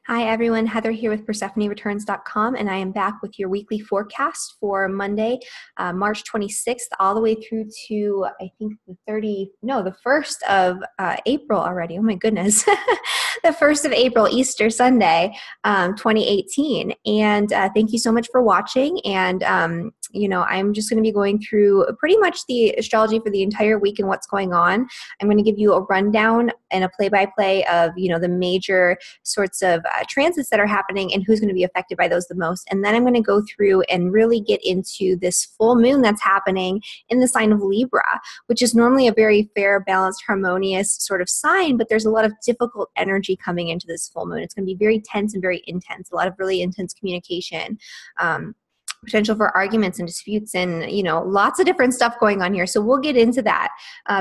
Hi everyone, Heather here with PersephoneReturns.com, and I am back with your weekly forecast for Monday, March 26th, all the way through to, I think, the 1st of April already. Oh my goodness. The 1st of April, Easter Sunday, 2018. And thank you so much for watching. And, I'm just going to be going through pretty much the astrology for the entire week and what's going on. I'm going to give you a rundown and a play-by-play of, the major sorts of transits that are happening and who's going to be affected by those the most. And then I'm going to go through and really get into this full moon that's happening in the sign of Libra, which is normally a very fair, balanced, harmonious sort of sign, but there's a lot of difficult energy coming into this full moon. It's going to be very tense and very intense, a lot of really intense communication. Potential for arguments and disputes and, lots of different stuff going on here. So we'll get into that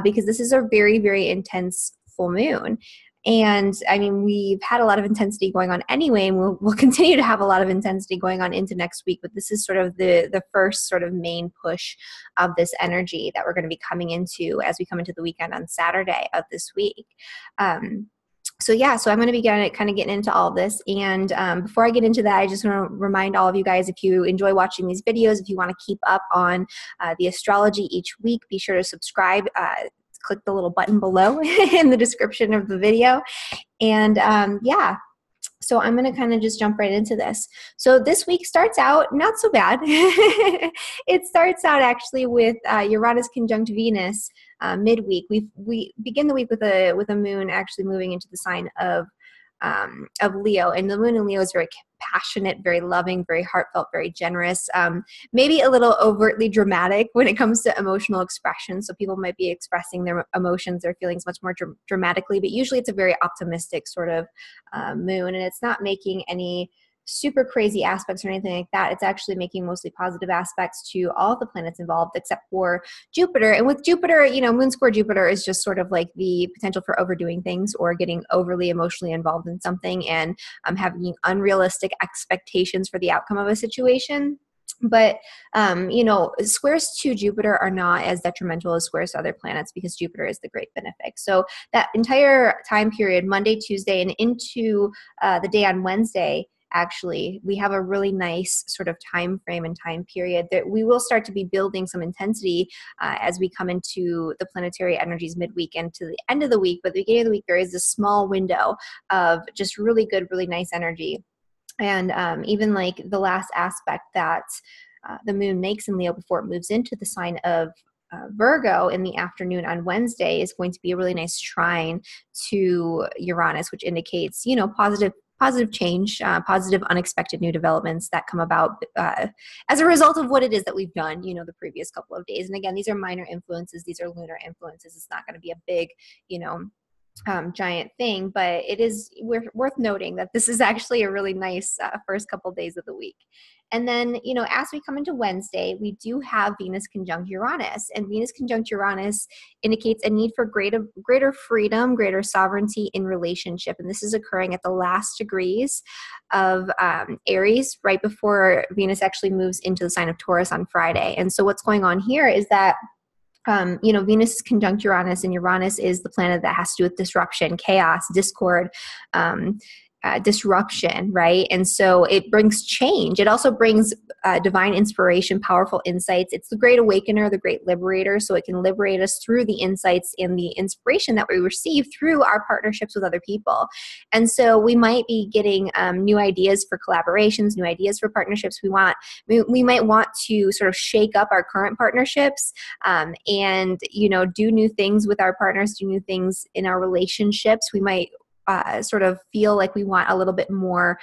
because this is a very, very intense full moon. And I mean, we've had a lot of intensity going on anyway, and we'll continue to have a lot of intensity going on into next week. But this is sort of the first sort of main push of this energy that we're going to be coming into as we come into the weekend on Saturday of this week. So I'm going to be getting into all this. And before I get into that, I just want to remind all of you guys, if you enjoy watching these videos, if you want to keep up on the astrology each week, be sure to subscribe. Click the little button below in the description of the video. And so I'm going to kind of just jump right into this. So this week starts out not so bad. It starts out actually with Uranus conjunct Venus midweek. We begin the week with a moon actually moving into the sign of Leo, and the moon in Leo is very passionate, very loving, very heartfelt, very generous, maybe a little overtly dramatic when it comes to emotional expression. So people might be expressing their emotions, their feelings much more dramatically, but usually it's a very optimistic sort of moon, and it's not making any super crazy aspects or anything like that. It's actually making mostly positive aspects to all the planets involved except for Jupiter. And with Jupiter, moon square Jupiter is just sort of like the potential for overdoing things or getting overly emotionally involved in something and having unrealistic expectations for the outcome of a situation. But, squares to Jupiter are not as detrimental as squares to other planets because Jupiter is the great benefic. So that entire time period, Monday, Tuesday, and into the day on Wednesday, actually, we have a really nice sort of time frame and time period that we will start to be building some intensity as we come into the planetary energies midweek and to the end of the week. But at the beginning of the week, there is a small window of just really good, really nice energy. And even like the last aspect that the moon makes in Leo before it moves into the sign of Virgo in the afternoon on Wednesday is going to be a really nice trine to Uranus, which indicates, positive change, positive unexpected new developments that come about as a result of what it is that we've done, the previous couple of days. And again, these are minor influences. These are lunar influences. It's not going to be a big, giant thing, but it is worth noting that this is actually a really nice first couple of days of the week. And then, as we come into Wednesday, we do have Venus conjunct Uranus, and Venus conjunct Uranus indicates a need for greater freedom, greater sovereignty in relationship. And this is occurring at the last degrees of Aries, right before Venus actually moves into the sign of Taurus on Friday. And so what's going on here is that Venus is conjunct Uranus, and Uranus is the planet that has to do with disruption, chaos, discord, disruption, right? And so it brings change. It also brings divine inspiration, powerful insights. It's the great awakener, the great liberator. So it can liberate us through the insights and the inspiration that we receive through our partnerships with other people. And so we might be getting new ideas for collaborations, new ideas for partnerships. We might want to sort of shake up our current partnerships and, do new things with our partners, do new things in our relationships. We might sort of feel like we want a little bit more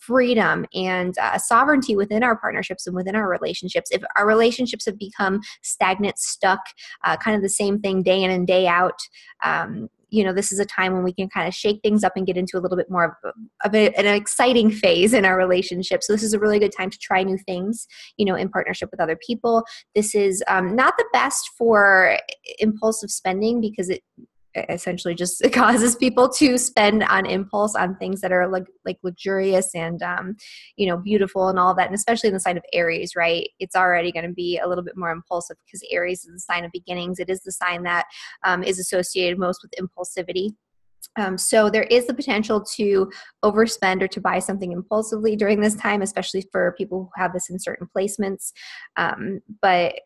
freedom and sovereignty within our partnerships and within our relationships. If our relationships have become stagnant, stuck, kind of the same thing day in and day out, this is a time when we can kind of shake things up and get into a little bit more of an exciting phase in our relationship. So this is a really good time to try new things, in partnership with other people. This is not the best for impulsive spending because it essentially just causes people to spend on impulse on things that are like luxurious and beautiful and all that, and especially in the sign of Aries, right? It's already going to be a little bit more impulsive because Aries is the sign of beginnings. It is the sign that is associated most with impulsivity. So there is the potential to overspend or to buy something impulsively during this time, especially for people who have this in certain placements. And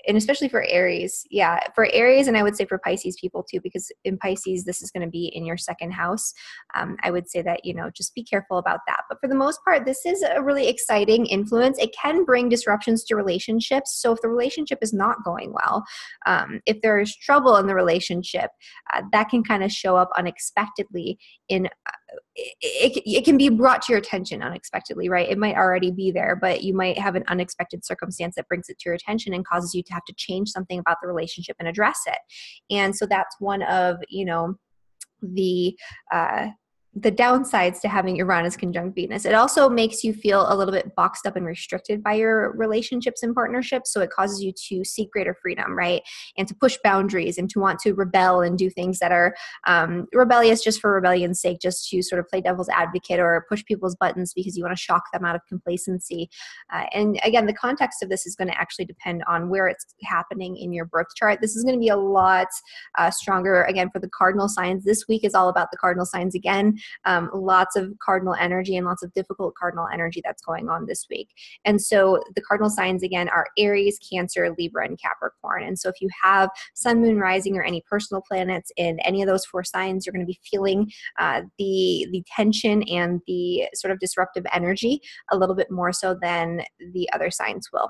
especially for Aries. Yeah, for Aries, and I would say for Pisces people too, because in Pisces, this is going to be in your second house. I would say that, just be careful about that. But for the most part, this is a really exciting influence. It can bring disruptions to relationships. So if the relationship is not going well, if there is trouble in the relationship, that can kind of show up unexpectedly in it can be brought to your attention unexpectedly, right? It might already be there, but you might have an unexpected circumstance that brings it to your attention and causes you to have to change something about the relationship and address it. And so that's one of, the the downsides to having Uranus conjunct Venus. It also makes you feel a little bit boxed up and restricted by your relationships and partnerships. So it causes you to seek greater freedom, right? And to push boundaries and to want to rebel and do things that are rebellious just for rebellion's sake, just to sort of play devil's advocate or push people's buttons because you want to shock them out of complacency. And again, the context of this is going to actually depend on where it's happening in your birth chart. This is going to be a lot stronger, again, for the cardinal signs. This week is all about the cardinal signs again. Lots of cardinal energy and lots of difficult cardinal energy that's going on this week. And so the cardinal signs, again, are Aries, Cancer, Libra, and Capricorn. And so if you have Sun, Moon, Rising, or any personal planets in any of those four signs, you're going to be feeling the tension and the sort of disruptive energy a little bit more so than the other signs will.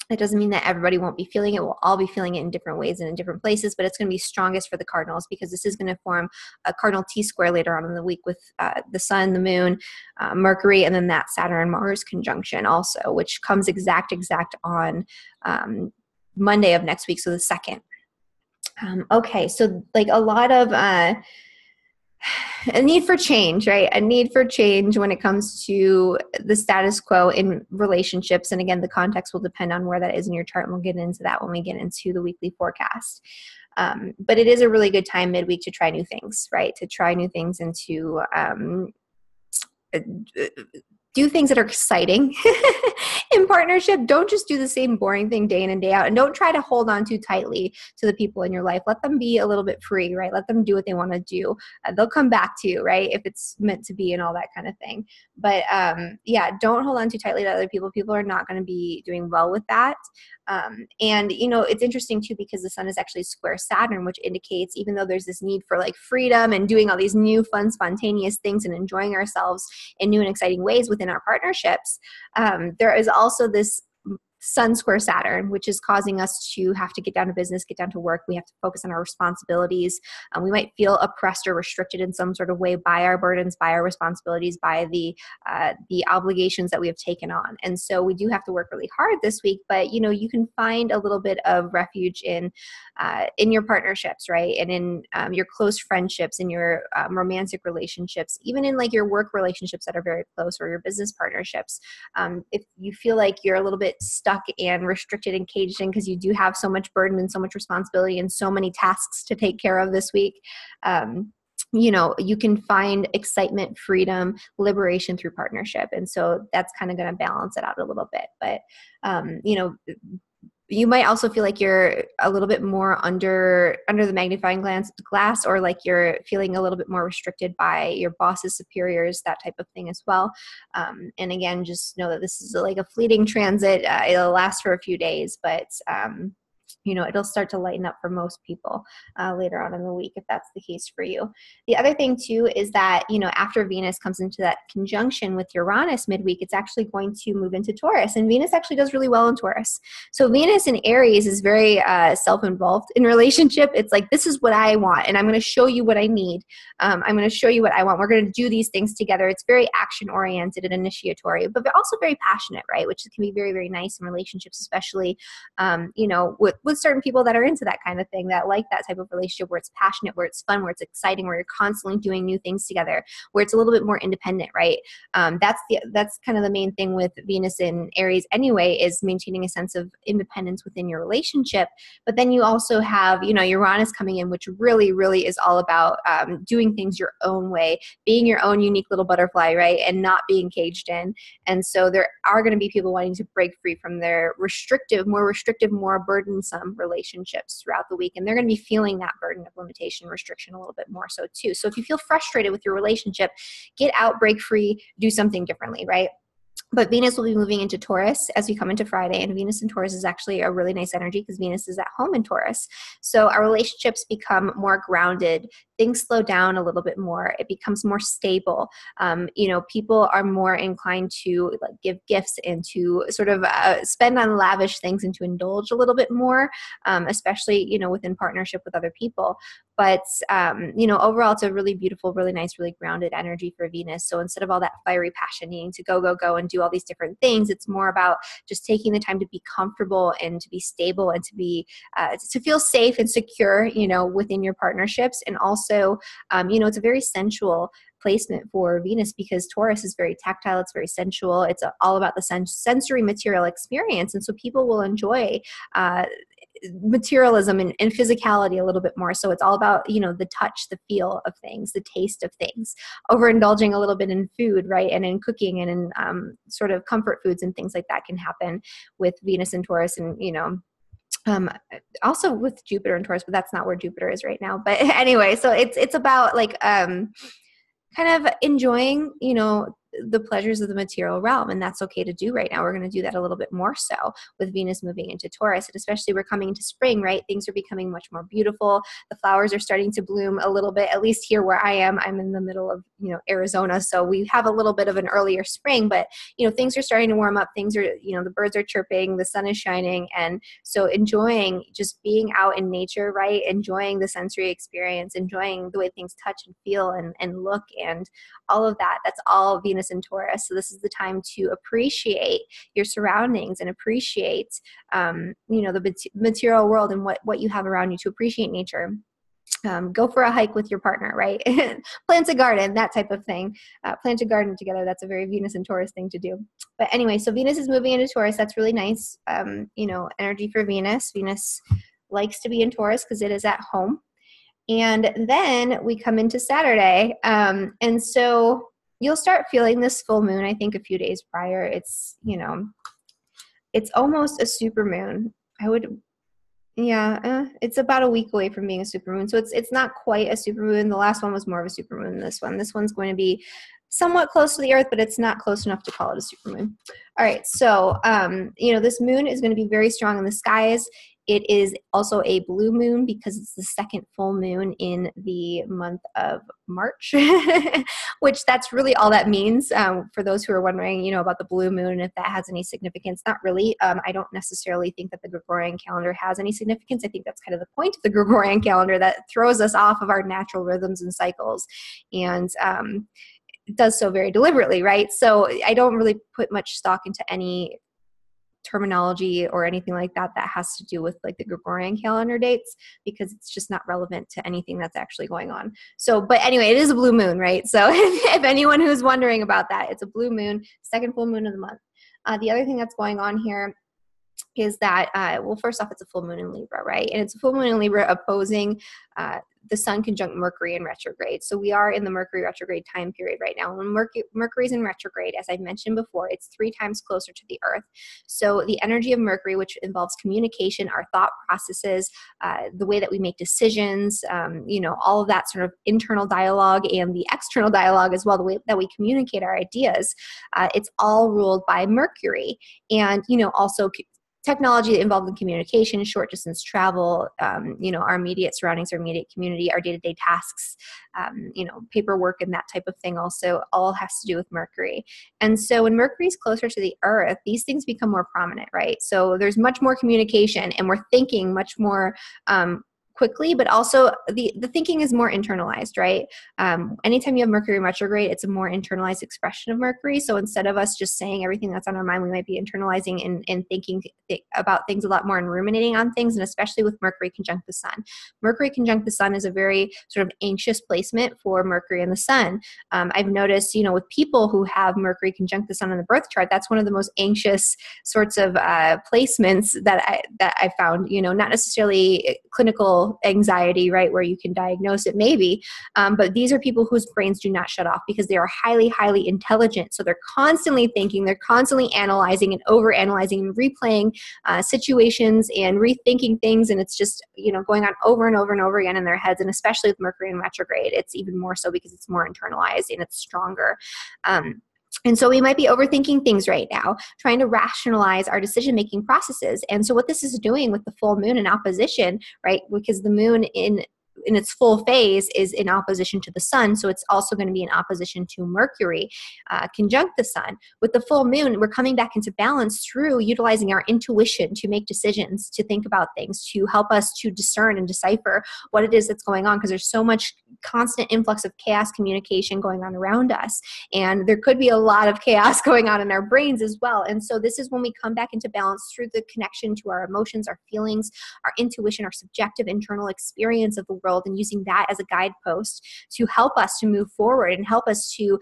That doesn't mean that everybody won't be feeling it. We'll all be feeling it in different ways and in different places, but it's going to be strongest for the cardinals because this is going to form a cardinal T-square later on in the week with the Sun, the Moon, Mercury, and then that Saturn-Mars conjunction also, which comes exact on Monday of next week, so the 2nd. Okay, so like a lot of a need for change, right? A need for change when it comes to the status quo in relationships. And again, the context will depend on where that is in your chart. And we'll get into that when we get into the weekly forecast. But it is a really good time midweek to try new things, right? To try new things and to do things that are exciting in partnership. Don't just do the same boring thing day in and day out. And don't try to hold on too tightly to the people in your life. Let them be a little bit free, right? Let them do what they want to do. They'll come back to you, right? If it's meant to be and all that kind of thing. But yeah, don't hold on too tightly to other people. People are not going to be doing well with that. And, it's interesting too, because the Sun is actually square Saturn, which indicates even though there's this need for like freedom and doing all these new fun, spontaneous things and enjoying ourselves in new and exciting ways within our partnerships, there is also this Sun square Saturn, which is causing us to have to get down to business, get down to work. We have to focus on our responsibilities. We might feel oppressed or restricted in some sort of way by our burdens, by our responsibilities, by the obligations that we have taken on. And so we do have to work really hard this week, but you can find a little bit of refuge in your partnerships, right? And in your close friendships, in your romantic relationships, even in like your work relationships that are very close or your business partnerships. If you feel like you're a little bit stuck and restricted and caged in because you do have so much burden and so much responsibility and so many tasks to take care of this week, you can find excitement, freedom, liberation through partnership. And so that's kind of going to balance it out a little bit. But, you might also feel like you're a little bit more under the magnifying glass, or like you're feeling a little bit more restricted by your boss's superiors, that type of thing as well. And again, just know that this is like a fleeting transit. It'll last for a few days, but it'll start to lighten up for most people later on in the week if that's the case for you. The other thing too is that, after Venus comes into that conjunction with Uranus midweek, it's actually going to move into Taurus. And Venus actually does really well in Taurus. So Venus in Aries is very self-involved in relationship. It's like, this is what I want, and I'm going to show you what I need. I'm going to show you what I want. We're going to do these things together. It's very action-oriented and initiatory, but they're also very passionate, right? Which can be very, very nice in relationships, especially, with certain people that are into that kind of thing, that like that type of relationship where it's passionate, where it's fun, where it's exciting, where you're constantly doing new things together, where it's a little bit more independent, right? That's kind of the main thing with Venus in Aries anyway, is maintaining a sense of independence within your relationship. But then you also have, Uranus coming in, which really, really is all about doing things your own way, being your own unique little butterfly, right? And not being caged in. And so there are going to be people wanting to break free from their more restrictive, more burdensome some relationships throughout the week, and they're going to be feeling that burden of limitation, restriction a little bit more so too. So if you feel frustrated with your relationship, get out, break free, do something differently, right? But Venus will be moving into Taurus as we come into Friday, and Venus in Taurus is actually a really nice energy because Venus is at home in Taurus. So our relationships become more grounded. Things slow down a little bit more. It becomes more stable. People are more inclined to give gifts and to sort of spend on lavish things and to indulge a little bit more, especially, within partnership with other people. But, overall, it's a really beautiful, really nice, really grounded energy for Venus. So instead of all that fiery passion needing to go, go, go and do all these different things, it's more about just taking the time to be comfortable and to be stable and to be, to feel safe and secure, within your partnerships. And also, it's a very sensual placement for Venus because Taurus is very tactile. It's very sensual. It's all about the sensory material experience. And so people will enjoy, materialism and physicality a little bit more. So it's all about, the touch, the feel of things, the taste of things, overindulging a little bit in food, right? And in cooking and in sort of comfort foods and things like that can happen with Venus and Taurus and, also with Jupiter and Taurus, but that's not where Jupiter is right now. But anyway, so it's about kind of enjoying, the pleasures of the material realm. And that's okay to do right now. We're going to do that a little bit more so with Venus moving into Taurus. And especially we're coming into spring, right? Things are becoming much more beautiful. The flowers are starting to bloom a little bit, at least here where I am. I'm in the middle of, Arizona. So we have a little bit of an earlier spring, but, things are starting to warm up. Things are, the birds are chirping, the sun is shining. And so enjoying just being out in nature, right? Enjoying the sensory experience, enjoying the way things touch and feel and look and all of that. That's all Venus and Taurus. So this is the time to appreciate your surroundings and appreciate, the material world and what you have around you, to appreciate nature. Go for a hike with your partner, right? Plant a garden, that type of thing. Plant a garden together. That's a very Venus and Taurus thing to do. But anyway, so Venus is moving into Taurus. That's really nice, energy for Venus. Venus likes to be in Taurus because it is at home. And then we come into Saturday. And so you'll start feeling this full moon, I think, a few days prior. It's, it's almost a super moon. It's about a week away from being a supermoon. So it's not quite a supermoon. The last one was more of a supermoon than this one. This one's going to be somewhat close to the Earth, but it's not close enough to call it a supermoon. All right. So, this moon is going to be very strong in the skies. It is also a blue moon because it's the second full moon in the month of March, which that's really all that means. For those who are wondering, about the blue moon and if that has any significance, not really. I don't necessarily think that the Gregorian calendar has any significance. I think that's kind of the point of the Gregorian calendar, that throws us off of our natural rhythms and cycles. And it does so very deliberately, right? So I don't really put much stock into any terminology or anything like that has to do with like the Gregorian calendar dates, because it's just not relevant to anything that's actually going on. So, but anyway, it is a blue moon, right? So if anyone who's wondering about that, it's a blue moon, second full moon of the month. The other thing that's going on here is that, first off, it's a full moon in Libra, right? And it's a full moon in Libra opposing the sun conjunct Mercury in retrograde. So we are in the Mercury retrograde time period right now. When Mercury's in retrograde, as I mentioned before, it's 3 times closer to the Earth. So the energy of Mercury, which involves communication, our thought processes, the way that we make decisions, all of that sort of internal dialogue and the external dialogue as well, the way that we communicate our ideas, it's all ruled by Mercury. And, also technology involved in communication, short distance travel, our immediate surroundings, our immediate community, our day-to-day tasks, paperwork and that type of thing also all has to do with Mercury. And so when Mercury is closer to the Earth, these things become more prominent, right? So there's much more communication and we're thinking much more quickly, but also the thinking is more internalized, right? Anytime you have Mercury retrograde, it's a more internalized expression of Mercury. So instead of us just saying everything that's on our mind, we might be internalizing and thinking about things a lot more and ruminating on things, and especially with Mercury conjunct the Sun. Mercury conjunct the Sun is a very sort of anxious placement for Mercury and the Sun. I've noticed, with people who have Mercury conjunct the Sun in the birth chart, that's one of the most anxious sorts of placements that I found, not necessarily clinical clinical anxiety, right, where you can diagnose it maybe. But these are people whose brains do not shut off because they are highly, highly intelligent. So they're constantly thinking, they're constantly analyzing and overanalyzing and replaying situations and rethinking things. And it's just, going on over and over and over again in their heads. And especially with Mercury in retrograde, it's even more so because it's more internalized and it's stronger. And so we might be overthinking things right now, trying to rationalize our decision-making processes. And so what this is doing with the full moon in opposition, right, because the moon in its full phase is in opposition to the sun, so it's also going to be in opposition to Mercury, conjunct the sun. With the full moon, we're coming back into balance through utilizing our intuition to make decisions, to think about things, to help us to discern and decipher what it is that's going on, because there's so much constant influx of chaos communication going on around us, and there could be a lot of chaos going on in our brains as well. And so this is when we come back into balance through the connection to our emotions, our feelings, our intuition, our subjective internal experience of the world, and using that as a guidepost to help us to move forward and help us to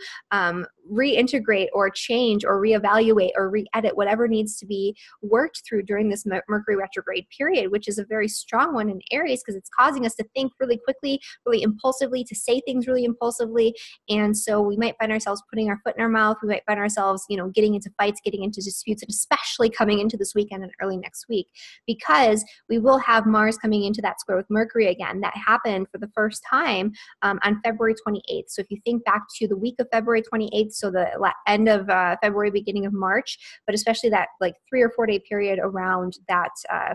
reintegrate or change or reevaluate or re-edit whatever needs to be worked through during this Mercury retrograde period, which is a very strong one in Aries because it's causing us to think really quickly, really impulsively, to say things really impulsively. And so we might find ourselves putting our foot in our mouth. We might find ourselves, getting into fights, getting into disputes, and especially coming into this weekend and early next week, because we will have Mars coming into that square with Mercury again. That happened for the first time on February 28th. So if you think back to the week of February 28th, so the end of February, beginning of March, but especially that 3 or 4 day period around that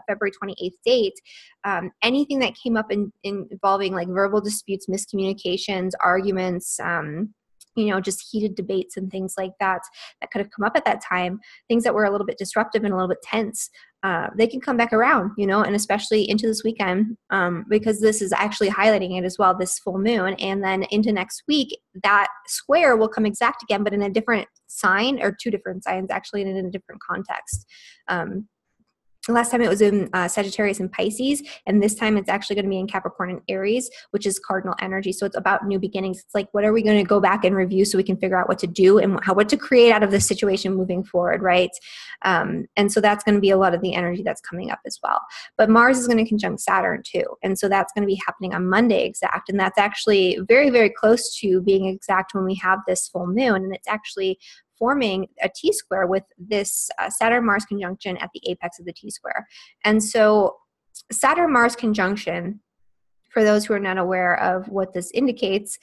February 28th date, anything that came up in involving verbal disputes, miscommunications, arguments, just heated debates and things like that could have come up at that time, things that were a little bit disruptive and a little bit tense, they can come back around, and especially into this weekend, because this is actually highlighting it as well, this full moon. And then into next week, that square will come exact again, but in a different sign, or 2 different signs actually, and in a different context. Last time it was in Sagittarius and Pisces, and this time it's actually going to be in Capricorn and Aries, which is cardinal energy. So it's about new beginnings. It's like, what are we going to go back and review so we can figure out what to do and what to create out of this situation moving forward, right? And so that's going to be a lot of the energy that's coming up as well. But Mars is going to conjunct Saturn too. And so that's going to be happening on Monday exact. And that's actually very, very close to being exact when we have this full moon. And it's actually forming a T-square with this Saturn-Mars conjunction at the apex of the T-square. And so Saturn-Mars conjunction, for those who are not aware of what this indicates,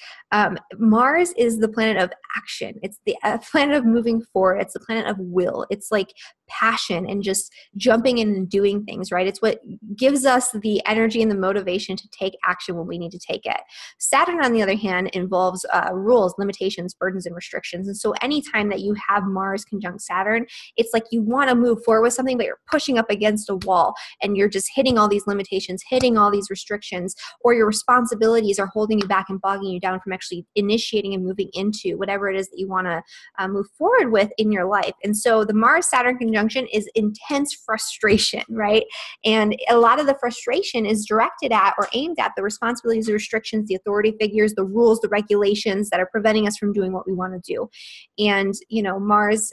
Mars is the planet of action. It's the planet of moving forward. It's the planet of will. It's like passion and just jumping in and doing things, right? It's what gives us the energy and the motivation to take action when we need to take it. Saturn, on the other hand, involves rules, limitations, burdens, and restrictions. And so anytime that you have Mars conjunct Saturn, it's like you want to move forward with something, but you're pushing up against a wall and you're just hitting all these limitations, hitting all these restrictions, or your responsibilities are holding you back and bogging you down from actually initiating and moving into whatever it is that you want to move forward with in your life. And so the Mars-Saturn conjunction is intense frustration, right? And a lot of the frustration is directed at or aimed at the responsibilities, the restrictions, the authority figures, the rules, the regulations that are preventing us from doing what we want to do. And, Mars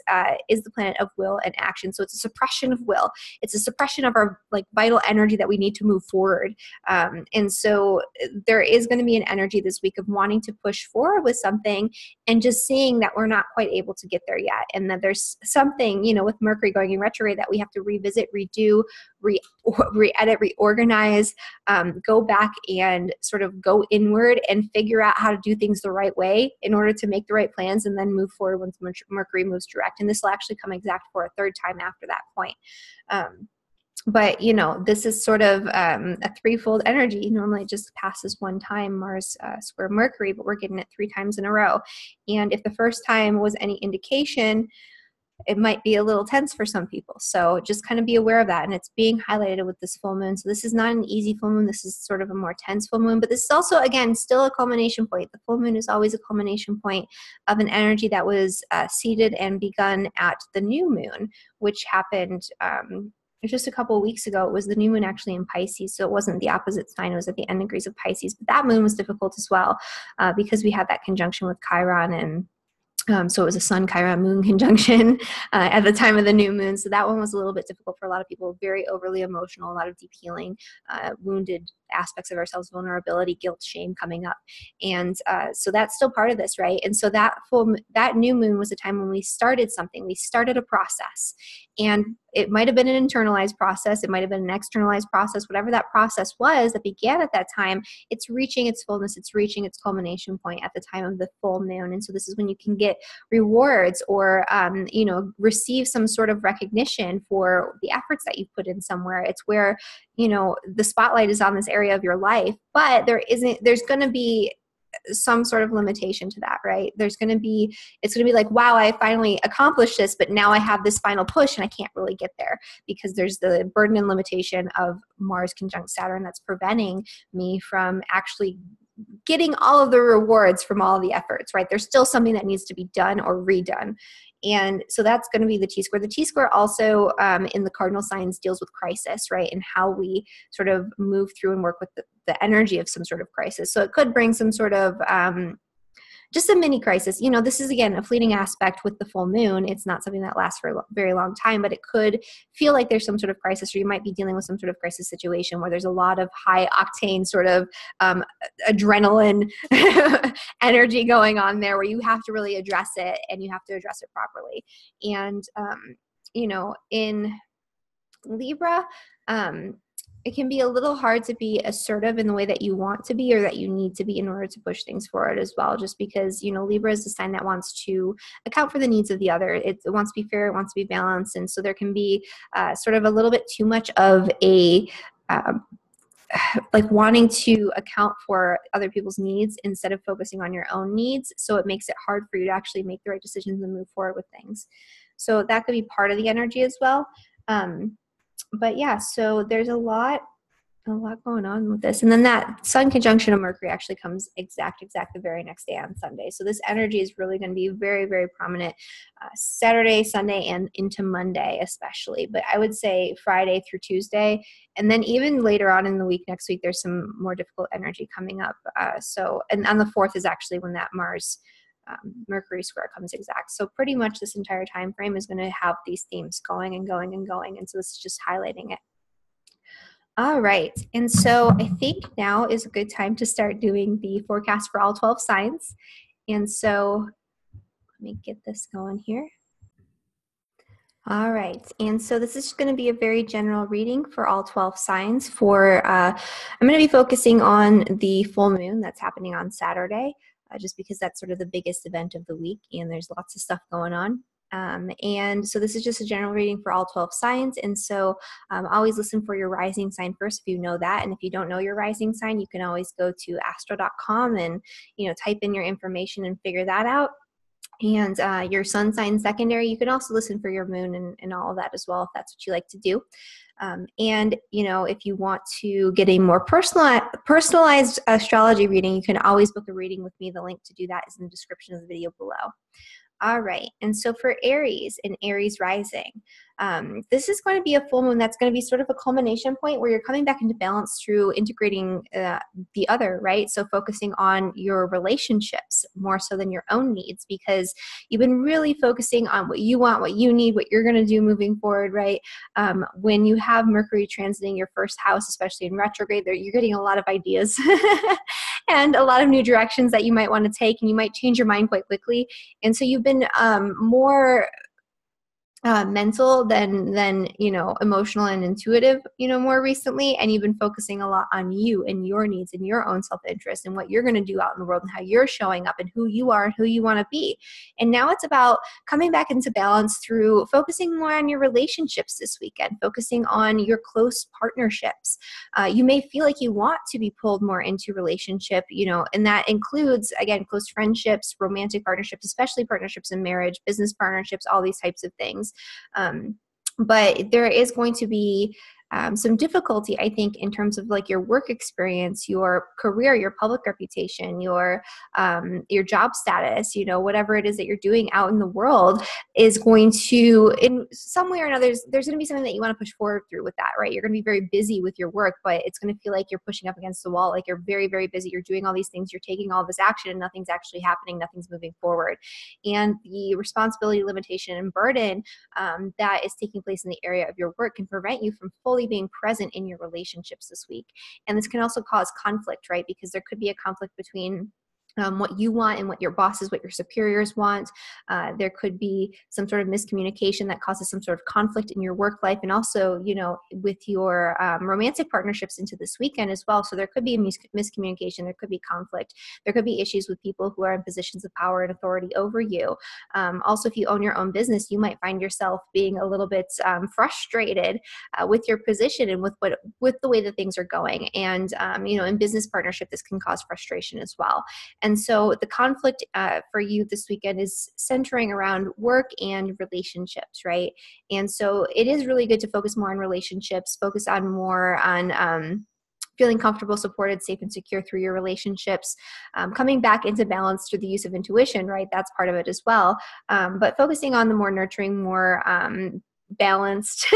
is the planet of will and action. So it's a suppression of will. It's a suppression of our vital energy that we need to move forward. And so there is going to be an energy this week of wanting to push forward with something and just seeing that we're not quite able to get there yet. And that there's something, with Mercury going in retrograde that we have to revisit, redo, re-edit, reorganize, go back and sort of go inward and figure out how to do things the right way in order to make the right plans and then move forward once Mercury moves direct. And this will actually come exact for a 3rd time after that point. But, this is sort of a threefold energy. Normally it just passes one time, Mars square Mercury, but we're getting it 3 times in a row. And if the first time was any indication, it might be a little tense for some people. So just kind of be aware of that. And it's being highlighted with this full moon. So this is not an easy full moon. This is sort of a more tense full moon. But this is also, again, still a culmination point. The full moon is always a culmination point of an energy that was seeded and begun at the new moon, which happened just a couple of weeks ago. It was the new moon actually in Pisces. So it wasn't the opposite sign. It was at the end degrees of Pisces. But that moon was difficult as well because we had that conjunction with Chiron and So it was a Sun Chiron Moon conjunction at the time of the new moon. So that one was a little bit difficult for a lot of people, very overly emotional, a lot of deep healing, wounded aspects of ourselves, vulnerability, guilt, shame coming up. And so that's still part of this, right? And so that new moon was a time when we started something. We started a process. And it might have been an internalized process. It might have been an externalized process. Whatever that process was that began at that time, it's reaching its fullness. It's reaching its culmination point at the time of the full moon. And so this is when you can get rewards or, receive some sort of recognition for the efforts that you've put in somewhere. It's where, the spotlight is on this area of your life, but there's going to be some sort of limitation to that, right? It's going to be like, wow, I finally accomplished this, but now I have this final push and I can't really get there because there's the burden and limitation of Mars conjunct Saturn that's preventing me from actually getting all of the rewards from all the efforts, right? There's still something that needs to be done or redone. And so that's going to be the T-square. The T-square also in the cardinal signs deals with crisis, right? And how we sort of move through and work with the energy of some sort of crisis. So it could bring some sort of just a mini crisis. This is, again, a fleeting aspect with the full moon. It's not something that lasts for a very long time, but it could feel like there's some sort of crisis, or you might be dealing with some sort of crisis situation where there's a lot of high octane sort of adrenaline energy going on there, where you have to really address it and you have to address it properly. And, in Libra, it can be a little hard to be assertive in the way that you want to be or that you need to be in order to push things forward as well, just because, Libra is a sign that wants to account for the needs of the other. It wants to be fair. It wants to be balanced. And so there can be sort of a little bit too much of a like wanting to account for other people's needs instead of focusing on your own needs. So it makes it hard for you to actually make the right decisions and move forward with things. So that could be part of the energy as well. But yeah, so there's a lot going on with this. And then that Sun conjunction of Mercury actually comes exact the very next day on Sunday. So this energy is really going to be very, very prominent Saturday, Sunday, and into Monday especially. But I would say Friday through Tuesday. And then even later on in the week, next week, there's some more difficult energy coming up. And on the 4th is actually when that Mars Mercury square comes exact. So pretty much this entire time frame is going to have these themes going and going and going. And so this is just highlighting it. All right. And so I think now is a good time to start doing the forecast for all 12 signs. And so let me get this going here. All right. And so this is going to be a very general reading for all 12 signs. I'm going to be focusing on the full moon that's happening on Saturday. Just because that's sort of the biggest event of the week and there's lots of stuff going on. And so this is just a general reading for all 12 signs. And so always listen for your rising sign first if you know that. And if you don't know your rising sign, you can always go to astro.com and, type in your information and figure that out. And your sun sign secondary, you can also listen for your moon and all of that as well, if that's what you like to do. And, if you want to get a more personalized astrology reading, you can always book a reading with me. The link to do that is in the description of the video below. All right. And so for Aries and Aries rising, this is going to be a full moon that's going to be sort of a culmination point where you're coming back into balance through integrating the other, right? So focusing on your relationships more so than your own needs, because you've been really focusing on what you want, what you need, what you're going to do moving forward, right? When you have Mercury transiting your first house, especially in retrograde, you're getting a lot of ideas and a lot of new directions that you might want to take, and you might change your mind quite quickly. And so you've been more mental than emotional and intuitive, more recently. And you've been focusing a lot on you and your needs and your own self-interest and what you're going to do out in the world and how you're showing up and who you are and who you want to be. And now it's about coming back into balance through focusing more on your relationships this weekend, focusing on your close partnerships. You may feel like you want to be pulled more into relationship, and that includes, again, close friendships, romantic partnerships, especially partnerships in marriage, business partnerships, all these types of things. But there is going to be some difficulty, I think, in terms of like your work experience, your career, your public reputation, your job status, whatever it is that you're doing out in the world is going to, in some way or another, there's going to be something that you want to push forward through with that, right? You're going to be very busy with your work, but it's going to feel like you're pushing up against the wall. Like you're very, very busy. You're doing all these things. You're taking all this action and nothing's actually happening. Nothing's moving forward. And the responsibility, limitation, and burden that is taking place in the area of your work can prevent you from fully being present in your relationships this week. And this can also cause conflict, right? Because there could be a conflict between what you want and what your bosses, what your superiors want. There could be some sort of miscommunication that causes some sort of conflict in your work life, and also, with your romantic partnerships into this weekend as well. So there could be miscommunication, there could be conflict, there could be issues with people who are in positions of power and authority over you. Also, if you own your own business, you might find yourself being a little bit frustrated with your position and with the way that things are going. And in business partnership, this can cause frustration as well. And so the conflict for you this weekend is centering around work and relationships, right? And so it is really good to focus more on relationships, focus on more on feeling comfortable, supported, safe, and secure through your relationships, coming back into balance through the use of intuition, right? That's part of it as well. But focusing on the more nurturing, more balanced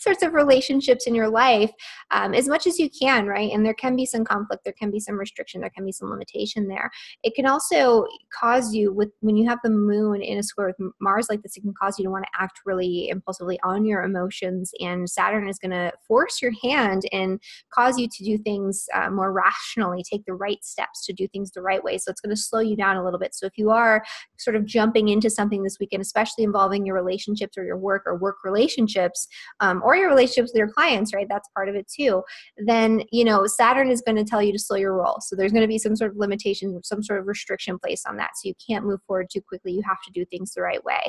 sorts of relationships in your life as much as you can, right? And there can be some conflict, there can be some restriction, there can be some limitation there. It can also cause you, when you have the moon in a square with Mars like this, it can cause you to want to act really impulsively on your emotions, and Saturn is going to force your hand and cause you to do things more rationally, take the right steps to do things the right way. So it's going to slow you down a little bit. So if you are sort of jumping into something this weekend, especially involving your relationships or your work or work relationships, or your relationships with your clients, right? That's part of it too. Then, Saturn is going to tell you to slow your roll. So there's going to be some sort of limitation, some sort of restriction placed on that. So you can't move forward too quickly. You have to do things the right way.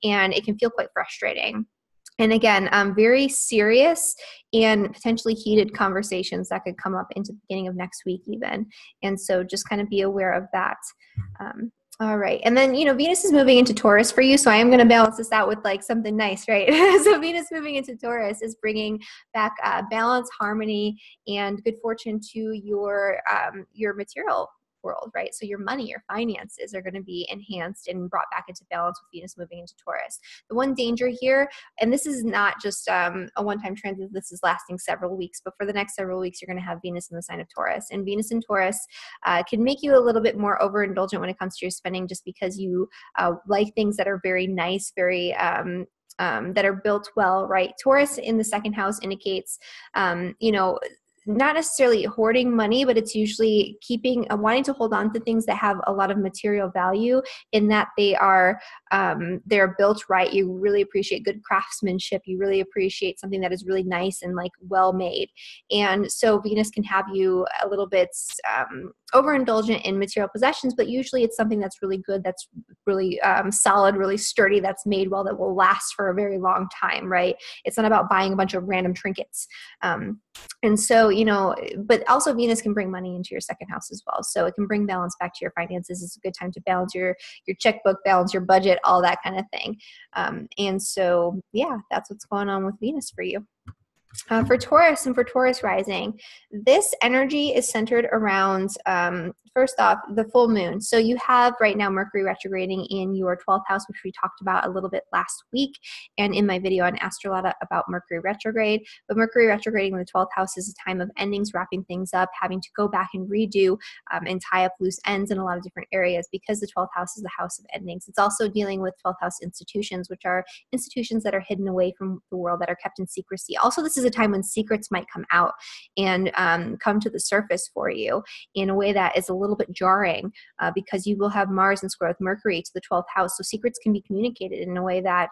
And it can feel quite frustrating. And again, very serious and potentially heated conversations that could come up into the beginning of next week even. And so just kind of be aware of that. All right. And then, Venus is moving into Taurus for you. So I am going to balance this out with like something nice, right? So Venus moving into Taurus is bringing back balance, harmony, and good fortune to your material world, right? So your money, your finances are going to be enhanced and brought back into balance with Venus moving into Taurus. The one danger here, and this is not just a one-time transit, this is lasting several weeks, but for the next several weeks, you're going to have Venus in the sign of Taurus. And Venus in Taurus can make you a little bit more overindulgent when it comes to your spending, just because you like things that are very nice, very that are built well, right? Taurus in the second house indicates, not necessarily hoarding money, but it's usually wanting to hold on to things that have a lot of material value, in that they're built right. You really appreciate good craftsmanship. You really appreciate something that is really nice and like well made. And so Venus can have you a little bit overindulgent in material possessions, but usually it's something that's really good, that's really solid, really sturdy, that's made well, that will last for a very long time, right? It's not about buying a bunch of random trinkets. And so, but also Venus can bring money into your second house as well. So it can bring balance back to your finances. It's a good time to balance your checkbook, balance your budget, all that kind of thing. And so, yeah, that's what's going on with Venus for you. For Taurus and for Taurus rising, this energy is centered around, first off, the full moon. So you have right now Mercury retrograding in your 12th house, which we talked about a little bit last week and in my video on Astrology about Mercury retrograde. But Mercury retrograding in the 12th house is a time of endings, wrapping things up, having to go back and redo and tie up loose ends in a lot of different areas, because the 12th house is the house of endings. It's also dealing with 12th house institutions, which are institutions that are hidden away from the world, that are kept in secrecy. Also, this is a time when secrets might come out and come to the surface for you in a way that is a little bit jarring, because you will have Mars in square with Mercury to the 12th house. So secrets can be communicated in a way that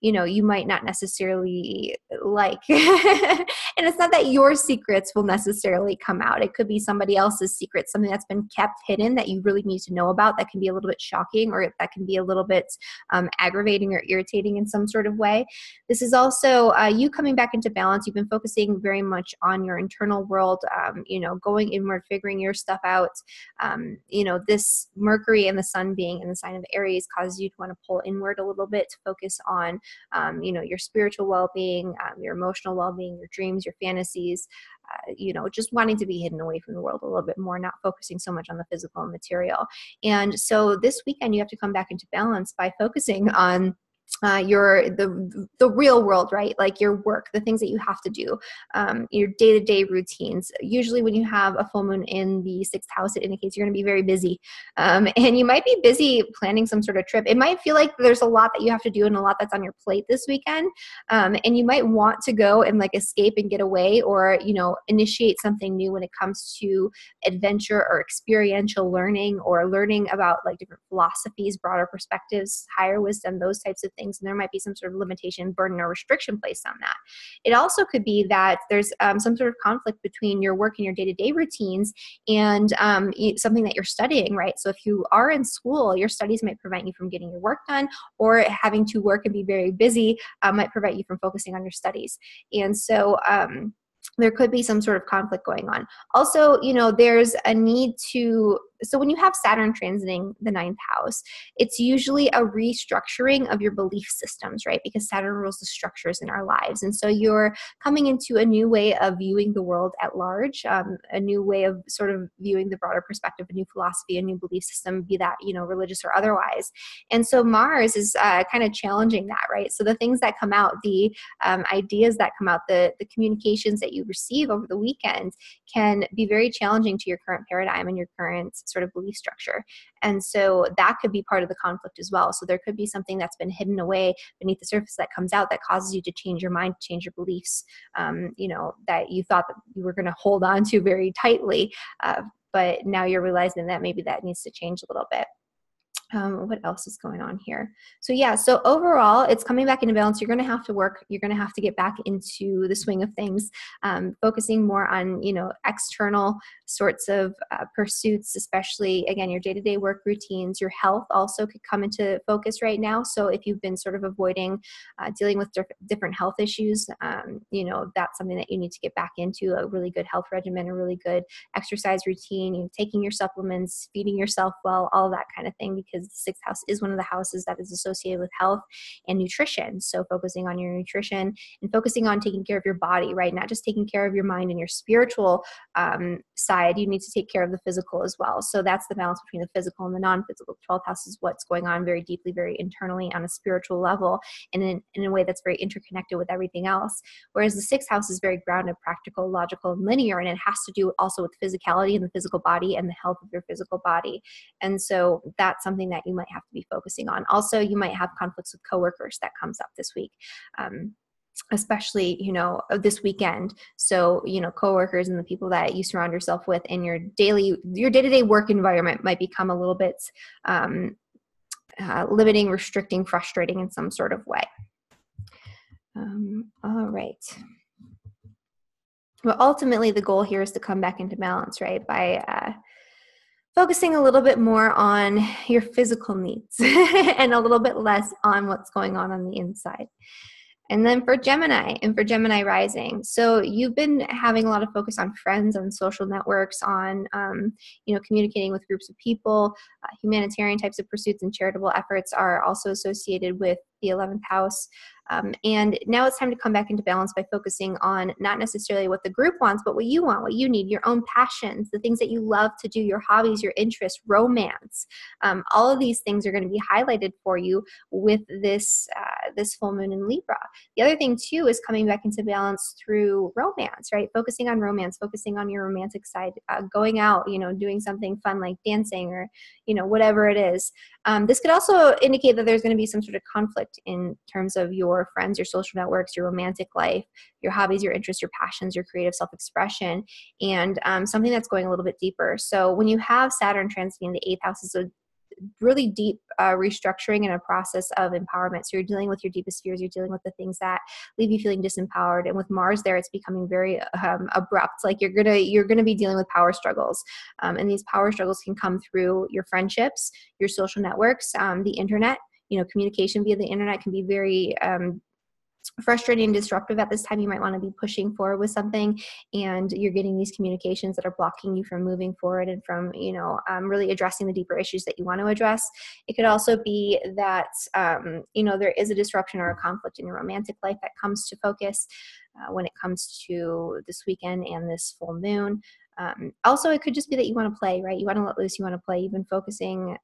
you might not necessarily like. And it's not that your secrets will necessarily come out. It could be somebody else's secret, something that's been kept hidden that you really need to know about, that can be a little bit shocking, or that can be a little bit aggravating or irritating in some sort of way. This is also you coming back into balance. You've been focusing very much on your internal world, going inward, figuring your stuff out. This Mercury and the Sun being in the sign of Aries causes you to want to pull inward a little bit, to focus on on, your spiritual well-being, your emotional well-being, your dreams, your fantasies, just wanting to be hidden away from the world a little bit more, not focusing so much on the physical and material. And so this weekend, you have to come back into balance by focusing on the real world, right? Like your work, the things that you have to do, your day-to-day routines. Usually when you have a full moon in the sixth house, it indicates you're going to be very busy. And you might be busy planning some sort of trip. It might feel like there's a lot that you have to do and a lot that's on your plate this weekend. And you might want to go and like escape and get away, or, initiate something new when it comes to adventure or experiential learning, or learning about like different philosophies, broader perspectives, higher wisdom, those types of things. And there might be some sort of limitation, burden, or restriction placed on that. It also could be that there's some sort of conflict between your work and your day-to-day routines and something that you're studying, right? So if you are in school, your studies might prevent you from getting your work done, or having to work and be very busy might prevent you from focusing on your studies. And so there could be some sort of conflict going on. Also, there's a need to, so when you have Saturn transiting the ninth house, it's usually a restructuring of your belief systems, right? Because Saturn rules the structures in our lives. And so you're coming into a new way of viewing the world at large, a new way of sort of viewing the broader perspective, a new philosophy, a new belief system, be that, religious or otherwise. And so Mars is kind of challenging that, right? So the things that come out, the ideas that come out, the communications that you receive over the weekend can be very challenging to your current paradigm and your current sort of belief structure. And so that could be part of the conflict as well. So there could be something that's been hidden away beneath the surface that comes out that causes you to change your mind, change your beliefs, that you thought that you were going to hold on to very tightly. But now you're realizing that maybe that needs to change a little bit. What else is going on here? So yeah, so overall, it's coming back into balance. You're going to have to work. You're going to have to get back into the swing of things, focusing more on, external sorts of pursuits, especially, again, your day-to-day work routines. Your health also could come into focus right now. So if you've been sort of avoiding dealing with different health issues, that's something that you need to get back into, a really good health regimen, a really good exercise routine, taking your supplements, feeding yourself well, all of that kind of thing, because the sixth house is one of the houses that is associated with health and nutrition. So focusing on your nutrition and focusing on taking care of your body, right? Not just taking care of your mind and your spiritual side, you need to take care of the physical as well. So that's the balance between the physical and the non-physical. 12th house is what's going on very deeply, very internally on a spiritual level, and in a way that's very interconnected with everything else. Whereas the sixth house is very grounded, practical, logical, and linear, and it has to do also with physicality and the physical body and the health of your physical body. And so that's something that you might have to be focusing on. Also, you might have conflicts with coworkers that comes up this week. Especially, this weekend. So, coworkers and the people that you surround yourself with in your day-to-day work environment might become a little bit limiting, restricting, frustrating in some sort of way. All right. Well, ultimately, the goal here is to come back into balance, right? By focusing a little bit more on your physical needs and a little bit less on what's going on the inside. And then for Gemini and for Gemini rising, so you've been having a lot of focus on friends, on social networks, on, communicating with groups of people. Humanitarian types of pursuits and charitable efforts are also associated with the 11th house. And now it's time to come back into balance by focusing on not necessarily what the group wants, but what you want, what you need, your own passions, the things that you love to do, your hobbies, your interests, romance. All of these things are going to be highlighted for you with this full moon in Libra. The other thing too is coming back into balance through romance, right? Focusing on romance, focusing on your romantic side, going out, doing something fun like dancing or, whatever it is. This could also indicate that there's going to be some sort of conflict in terms of your friends, your social networks, your romantic life, your hobbies, your interests, your passions, your creative self-expression, and something that's going a little bit deeper. So when you have Saturn transiting the 8th house, is a really deep restructuring and a process of empowerment. So you're dealing with your deepest fears. You're dealing with the things that leave you feeling disempowered. And with Mars there, it's becoming very abrupt. Like you're gonna be dealing with power struggles, and these power struggles can come through your friendships, your social networks, the internet. Communication via the internet can be very frustrating and disruptive at this time. You might want to be pushing forward with something, and you're getting these communications that are blocking you from moving forward and from, really addressing the deeper issues that you want to address. It could also be that, there is a disruption or a conflict in your romantic life that comes to focus when it comes to this weekend and this full moon. Also, it could just be that you want to play, right? You want to let loose, you want to play. You've been focusing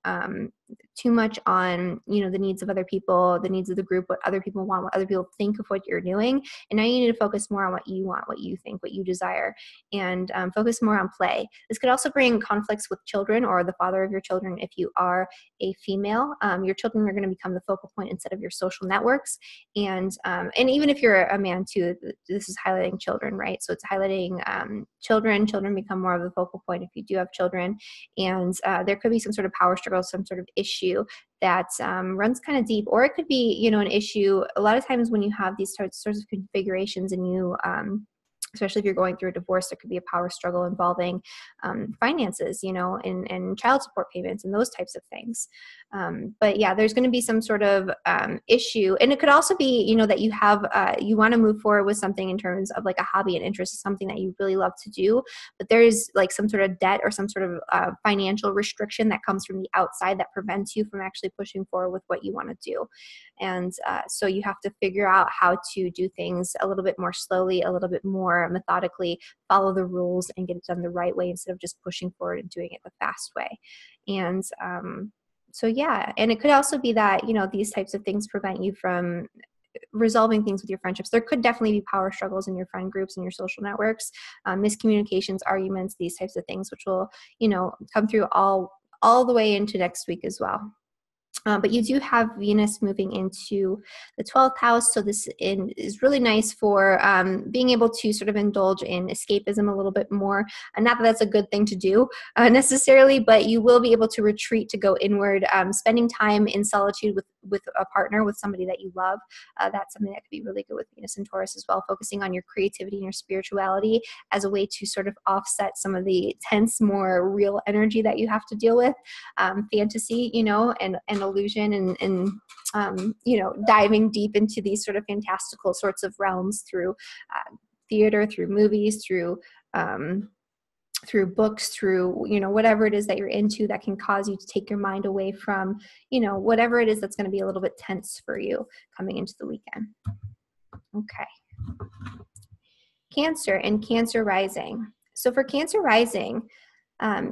too much on, the needs of other people, the needs of the group, what other people want, what other people think of what you're doing. And now you need to focus more on what you want, what you think, what you desire, and focus more on play. This could also bring conflicts with children or the father of your children. If you are a female, your children are going to become the focal point instead of your social networks. And even if you're a man too, this is highlighting children, right? So it's highlighting children. Children become more of the focal point if you do have children. And there could be some sort of power struggle, some sort of issue that runs kind of deep, or it could be, an issue. A lot of times when you have these sorts of configurations and you, especially if you're going through a divorce, there could be a power struggle involving finances, and child support payments and those types of things. But yeah, there's going to be some sort of issue. And it could also be, that you have, you want to move forward with something in terms of like a hobby and interest, something that you really love to do, but there's like some sort of debt or some sort of financial restriction that comes from the outside that prevents you from actually pushing forward with what you want to do. And so you have to figure out how to do things a little bit more slowly, a little bit more methodically, follow the rules and get it done the right way instead of just pushing forward and doing it the fast way. And so yeah, and it could also be that, these types of things prevent you from resolving things with your friendships. There could definitely be power struggles in your friend groups and your social networks, miscommunications, arguments, these types of things, which will, come through all the way into next week as well. But you do have Venus moving into the 12th house. So this is really nice for being able to sort of indulge in escapism a little bit more. And not that that's a good thing to do necessarily, but you will be able to retreat, to go inward, spending time in solitude with a partner, with somebody that you love. That's something that could be really good with Venus and Taurus as well, focusing on your creativity and your spirituality as a way to sort of offset some of the tense, more real energy that you have to deal with. Fantasy, and illusion and diving deep into these sort of fantastical sorts of realms through theater, through movies, through books, through, whatever it is that you're into that can cause you to take your mind away from, whatever it is that's going to be a little bit tense for you coming into the weekend. Okay. Cancer and Cancer rising. So for Cancer rising,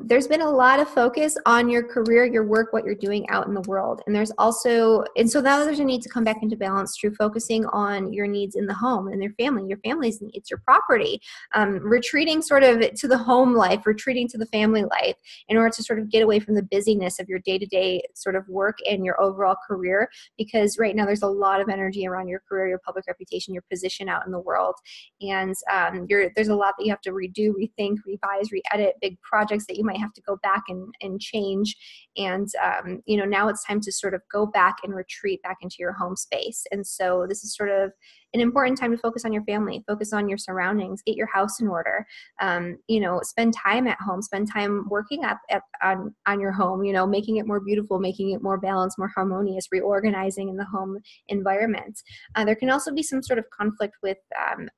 there's been a lot of focus on your career, your work, what you're doing out in the world. And so now there's a need to come back into balance through focusing on your needs in the home and your family's needs, your property, retreating sort of to the home life, retreating to the family life in order to sort of get away from the busyness of your day-to-day sort of work and your overall career. Because right now there's a lot of energy around your career, your public reputation, your position out in the world. And there's a lot that you have to redo, rethink, revise, re-edit, big projects that you might have to go back and change. And, now it's time to sort of go back and retreat back into your home space. And so this is sort of an important time to focus on your family, focus on your surroundings, get your house in order, spend time at home, spend time working on your home, making it more beautiful, making it more balanced, more harmonious, reorganizing in the home environment. There can also be some sort of conflict with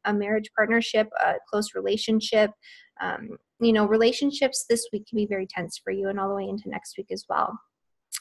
a marriage partnership, a close relationship. Relationships this week can be very tense for you and all the way into next week as well.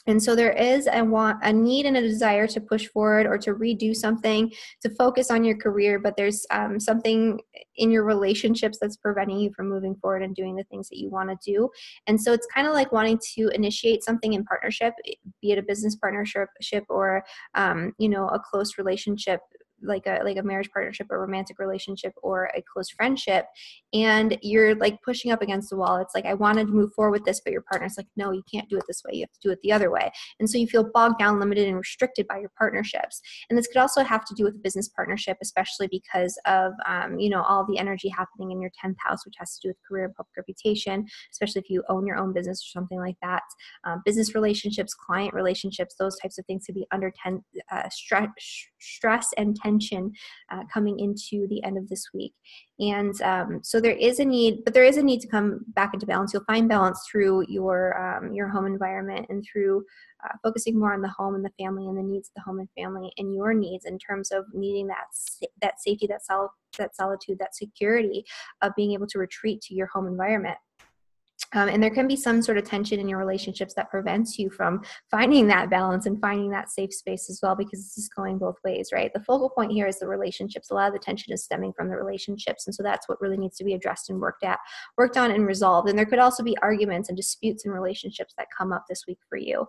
And so there is a need and a desire to push forward or to redo something, to focus on your career, but there's something in your relationships that's preventing you from moving forward and doing the things that you want to do. And so it's kind of like wanting to initiate something in partnership, be it a business partnership or, a close relationship, like a marriage partnership, a romantic relationship, or a close friendship, and you're like pushing up against the wall. It's like, I wanted to move forward with this, but your partner's like, no, you can't do it this way. You have to do it the other way. And so you feel bogged down, limited, and restricted by your partnerships. And this could also have to do with a business partnership, especially because of, all the energy happening in your 10th house, which has to do with career and public reputation, especially if you own your own business or something like that. Business relationships, client relationships, those types of things could be under stress and tension coming into the end of this week. And so there is a need, but there is a need to come back into balance. You'll find balance through your home environment and through focusing more on the home and the family and the needs of the home and family and your needs in terms of needing that safety, that solitude, that security of being able to retreat to your home environment. And there can be some sort of tension in your relationships that prevents you from finding that balance and finding that safe space as well, because it's just going both ways, right? The focal point here is the relationships. A lot of the tension is stemming from the relationships. And so that's what really needs to be addressed and worked on and resolved. And there could also be arguments and disputes in relationships that come up this week for you.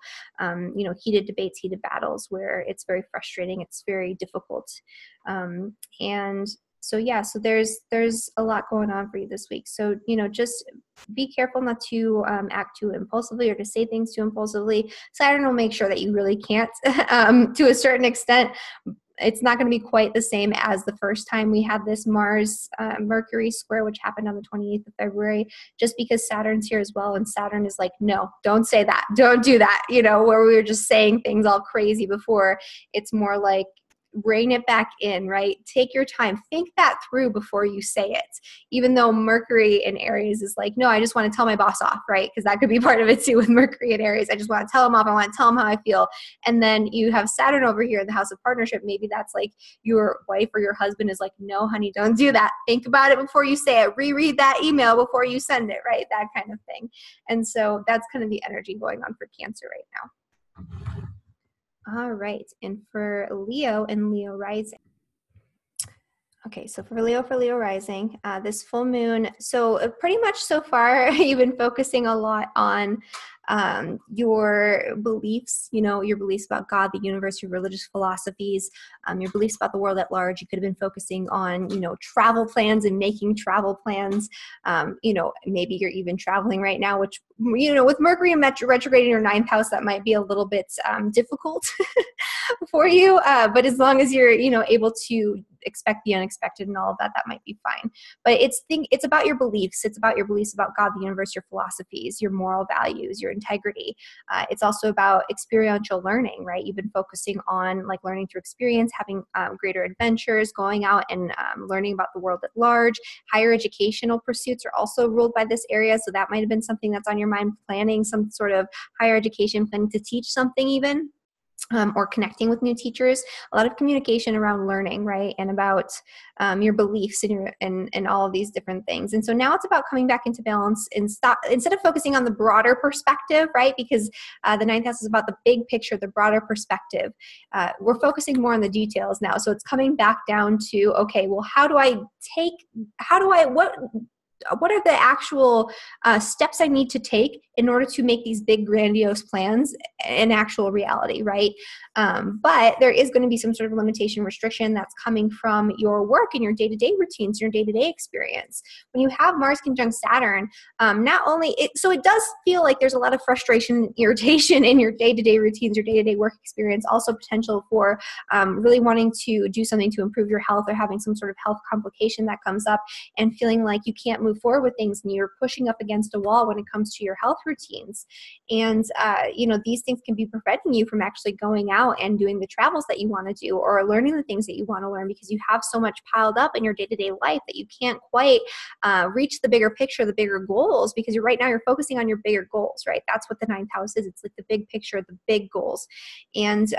Heated debates, heated battles where it's very frustrating. It's very difficult. So there's a lot going on for you this week. So, just be careful not to act too impulsively or to say things too impulsively. Saturn will make sure that you really can't to a certain extent. It's not going to be quite the same as the first time we had this Mars Mercury square, which happened on the 28th of February, just because Saturn's here as well. And Saturn is like, no, don't say that. Don't do that. Where we were just saying things all crazy before. It's more like, rein it back in, right? Take your time. Think that through before you say it. Even though Mercury in Aries is like, no, I just want to tell my boss off, right? Because that could be part of it too with Mercury in Aries. I just want to tell him off. I want to tell him how I feel. And then you have Saturn over here in the house of partnership. Maybe that's like your wife or your husband is like, no, honey, don't do that. Think about it before you say it. Reread that email before you send it, right? That kind of thing. And so that's kind of the energy going on for Cancer right now. All right, and for Leo and Leo rising. Okay, so for Leo rising, this full moon, so pretty much so far, you've been focusing a lot on your beliefs, your beliefs about God, the universe, your religious philosophies, your beliefs about the world at large. You could have been focusing on, travel plans and making travel plans. Maybe you're even traveling right now, which, with Mercury and retrograde in your ninth house, that might be a little bit difficult for you. But as long as you're, able to expect the unexpected and all of that, that might be fine. But it's about your beliefs. It's about your beliefs about God, the universe, your philosophies, your moral values, your integrity. It's also about experiential learning, right? You've been focusing on like learning through experience, having greater adventures, going out and learning about the world at large. Higher educational pursuits are also ruled by this area. So that might have been something that's on your mind, planning some sort of higher education, planning to teach something even. Or connecting with new teachers, a lot of communication around learning, right? And about your beliefs and all of these different things. And so now it's about coming back into balance and instead of focusing on the broader perspective, right? Because the ninth house is about the big picture, the broader perspective. We're focusing more on the details now. So it's coming back down to, okay, well, what are the actual steps I need to take in order to make these big grandiose plans an actual reality, right? But there is going to be some sort of limitation restriction that's coming from your work and your day-to-day routines, your day-to-day experience. When you have Mars conjunct Saturn, so it does feel like there's a lot of frustration, irritation in your day-to-day routines, your day-to-day work experience, also potential for really wanting to do something to improve your health or having some sort of health complication that comes up and feeling like you can't move forward with things and you're pushing up against a wall when it comes to your health routines. And, these things can be preventing you from actually going out and doing the travels that you want to do or learning the things that you want to learn because you have so much piled up in your day-to-day life that you can't quite reach the bigger picture, the bigger goals, because right now you're focusing on your bigger goals, right? That's what the ninth house is. It's like the big picture, the big goals. And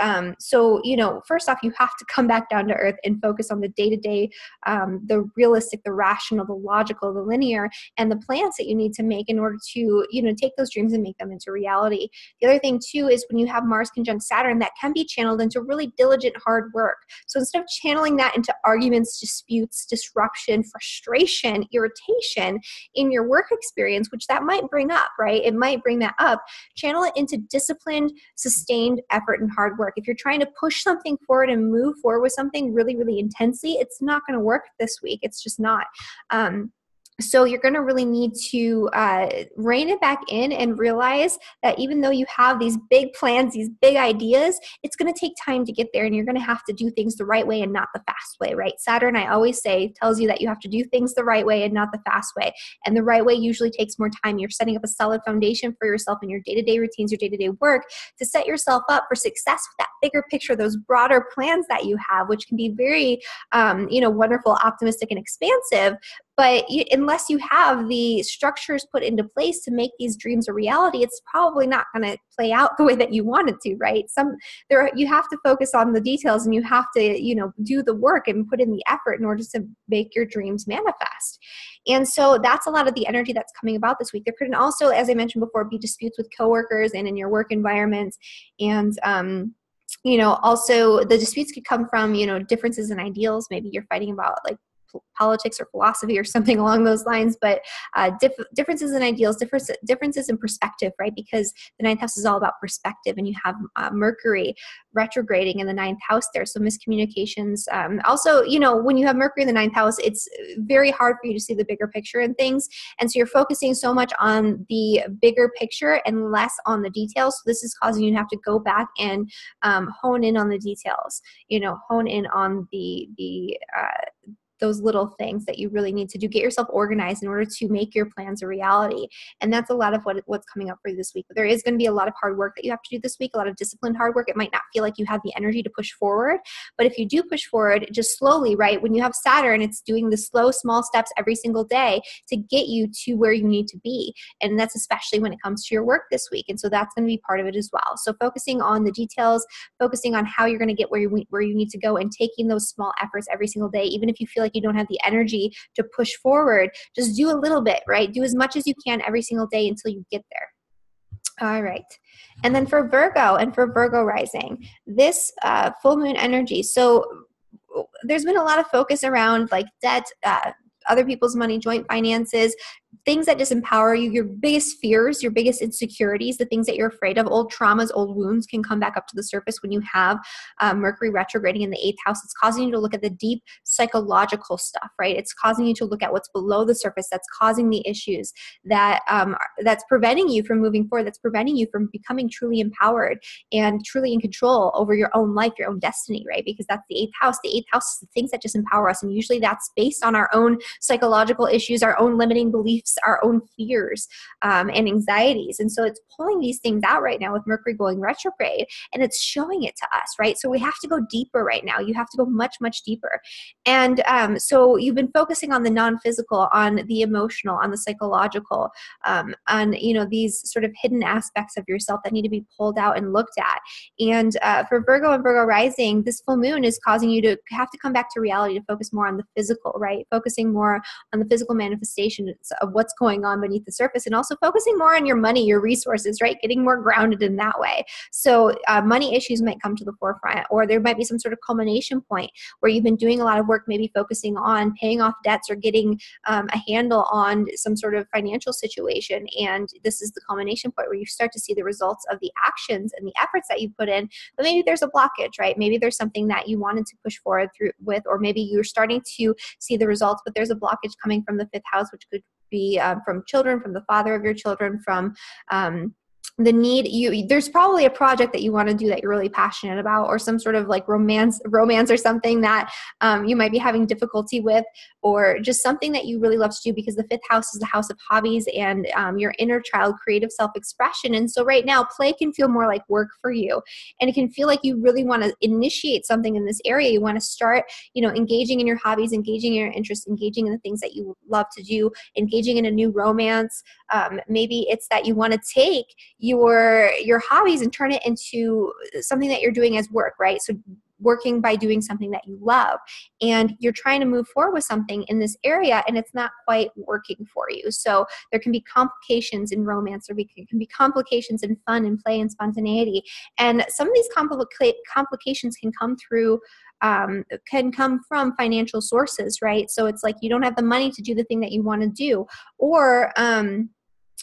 first off, you have to come back down to earth and focus on the day-to-day, the realistic, the rational, the logical, the linear, and the plans that you need to make in order to, take those dreams and make them into reality. The other thing too is when you have Mars conjunct Saturn, that can be channeled into really diligent hard work. So instead of channeling that into arguments, disputes, disruption, frustration, irritation in your work experience, which that might bring up, right? It might bring that up. Channel it into disciplined, sustained effort and hard work. If you're trying to push something forward and move forward with something really, really intensely, it's not going to work this week. It's just not. So you're going to really need to rein it back in and realize that even though you have these big plans, these big ideas, it's going to take time to get there, and you're going to have to do things the right way and not the fast way, right? Saturn, I always say, tells you that you have to do things the right way and not the fast way. And the right way usually takes more time. You're setting up a solid foundation for yourself in your day-to-day routines, your day-to-day work, to set yourself up for success with that bigger picture, those broader plans that you have, which can be very, wonderful, optimistic, and expansive. But unless you have the structures put into place to make these dreams a reality, it's probably not going to play out the way that you want it to, right? You have to focus on the details, and you have to, do the work and put in the effort in order to make your dreams manifest. And so that's a lot of the energy that's coming about this week. There could also, as I mentioned before, be disputes with coworkers and in your work environment. And, also the disputes could come from, differences in ideals. Maybe you're fighting about like politics or philosophy or something along those lines, but differences in ideals, differences in perspective, right? Because the ninth house is all about perspective, and you have Mercury retrograding in the ninth house there. So miscommunications. Also, when you have Mercury in the ninth house, it's very hard for you to see the bigger picture in things. And so you're focusing so much on the bigger picture and less on the details. So this is causing you to have to go back and hone in on the details, hone in on those little things that you really need to do. Get yourself organized in order to make your plans a reality. And that's a lot of what's coming up for you this week. But there is going to be a lot of hard work that you have to do this week, a lot of disciplined hard work. It might not feel like you have the energy to push forward, but if you do push forward, just slowly, right? When you have Saturn, it's doing the slow, small steps every single day to get you to where you need to be. And that's especially when it comes to your work this week. And so that's going to be part of it as well. So focusing on the details, focusing on how you're going to get where you need to go, and taking those small efforts every single day, even if you feel like you don't have the energy to push forward, just do a little bit, right? Do as much as you can every single day until you get there. All right. And then for Virgo and for Virgo rising, this full moon energy. So there's been a lot of focus around like debt, other people's money, joint finances, things that disempower you, your biggest fears, your biggest insecurities, the things that you're afraid of, old traumas, old wounds can come back up to the surface when you have Mercury retrograding in the 8th house. It's causing you to look at the deep psychological stuff, right? It's causing you to look at what's below the surface that's causing the issues that that's preventing you from moving forward, that's preventing you from becoming truly empowered and truly in control over your own life, your own destiny, right? Because that's the 8th house. The 8th house is the things that disempower us, and usually that's based on our own psychological issues, our own limiting beliefs, our own fears and anxieties. And so it's pulling these things out right now with Mercury going retrograde, and it's showing it to us, right? So we have to go deeper right now. You have to go much, much deeper. And so you've been focusing on the non-physical, on the emotional, on the psychological, on, these sort of hidden aspects of yourself that need to be pulled out and looked at. And for Virgo and Virgo rising, this full moon is causing you to have to come back to reality, to focus more on the physical, right? Focusing more on the physical manifestation of what's going on beneath the surface, and also focusing more on your money, your resources, right? Getting more grounded in that way. So money issues might come to the forefront, or there might be some sort of culmination point where you've been doing a lot of work, maybe focusing on paying off debts or getting a handle on some sort of financial situation. And this is the culmination point where you start to see the results of the actions and the efforts that you put in. But maybe there's a blockage, right? Maybe there's something that you wanted to push forward through with, or maybe you're starting to see the results, but there's a blockage coming from the 5th house, which could be from children, from the father of your children, from the need. There's probably a project that you want to do that you're really passionate about, or some sort of like romance or something that you might be having difficulty with, or just something that you really love to do, because the 5th house is the house of hobbies and your inner child, creative self-expression. And so right now, play can feel more like work for you, and it can feel like you really want to initiate something in this area. You want to start, engaging in your hobbies, engaging in your interests, engaging in the things that you love to do, engaging in a new romance. Maybe it's that you want to take your hobbies and turn it into something that you're doing as work, right? So working by doing something that you love, and you're trying to move forward with something in this area, and it's not quite working for you. So there can be complications in romance, or can be complications in fun and play and spontaneity. And some of these complications can come through can come from financial sources, right? So it's like you don't have the money to do the thing that you want to do, or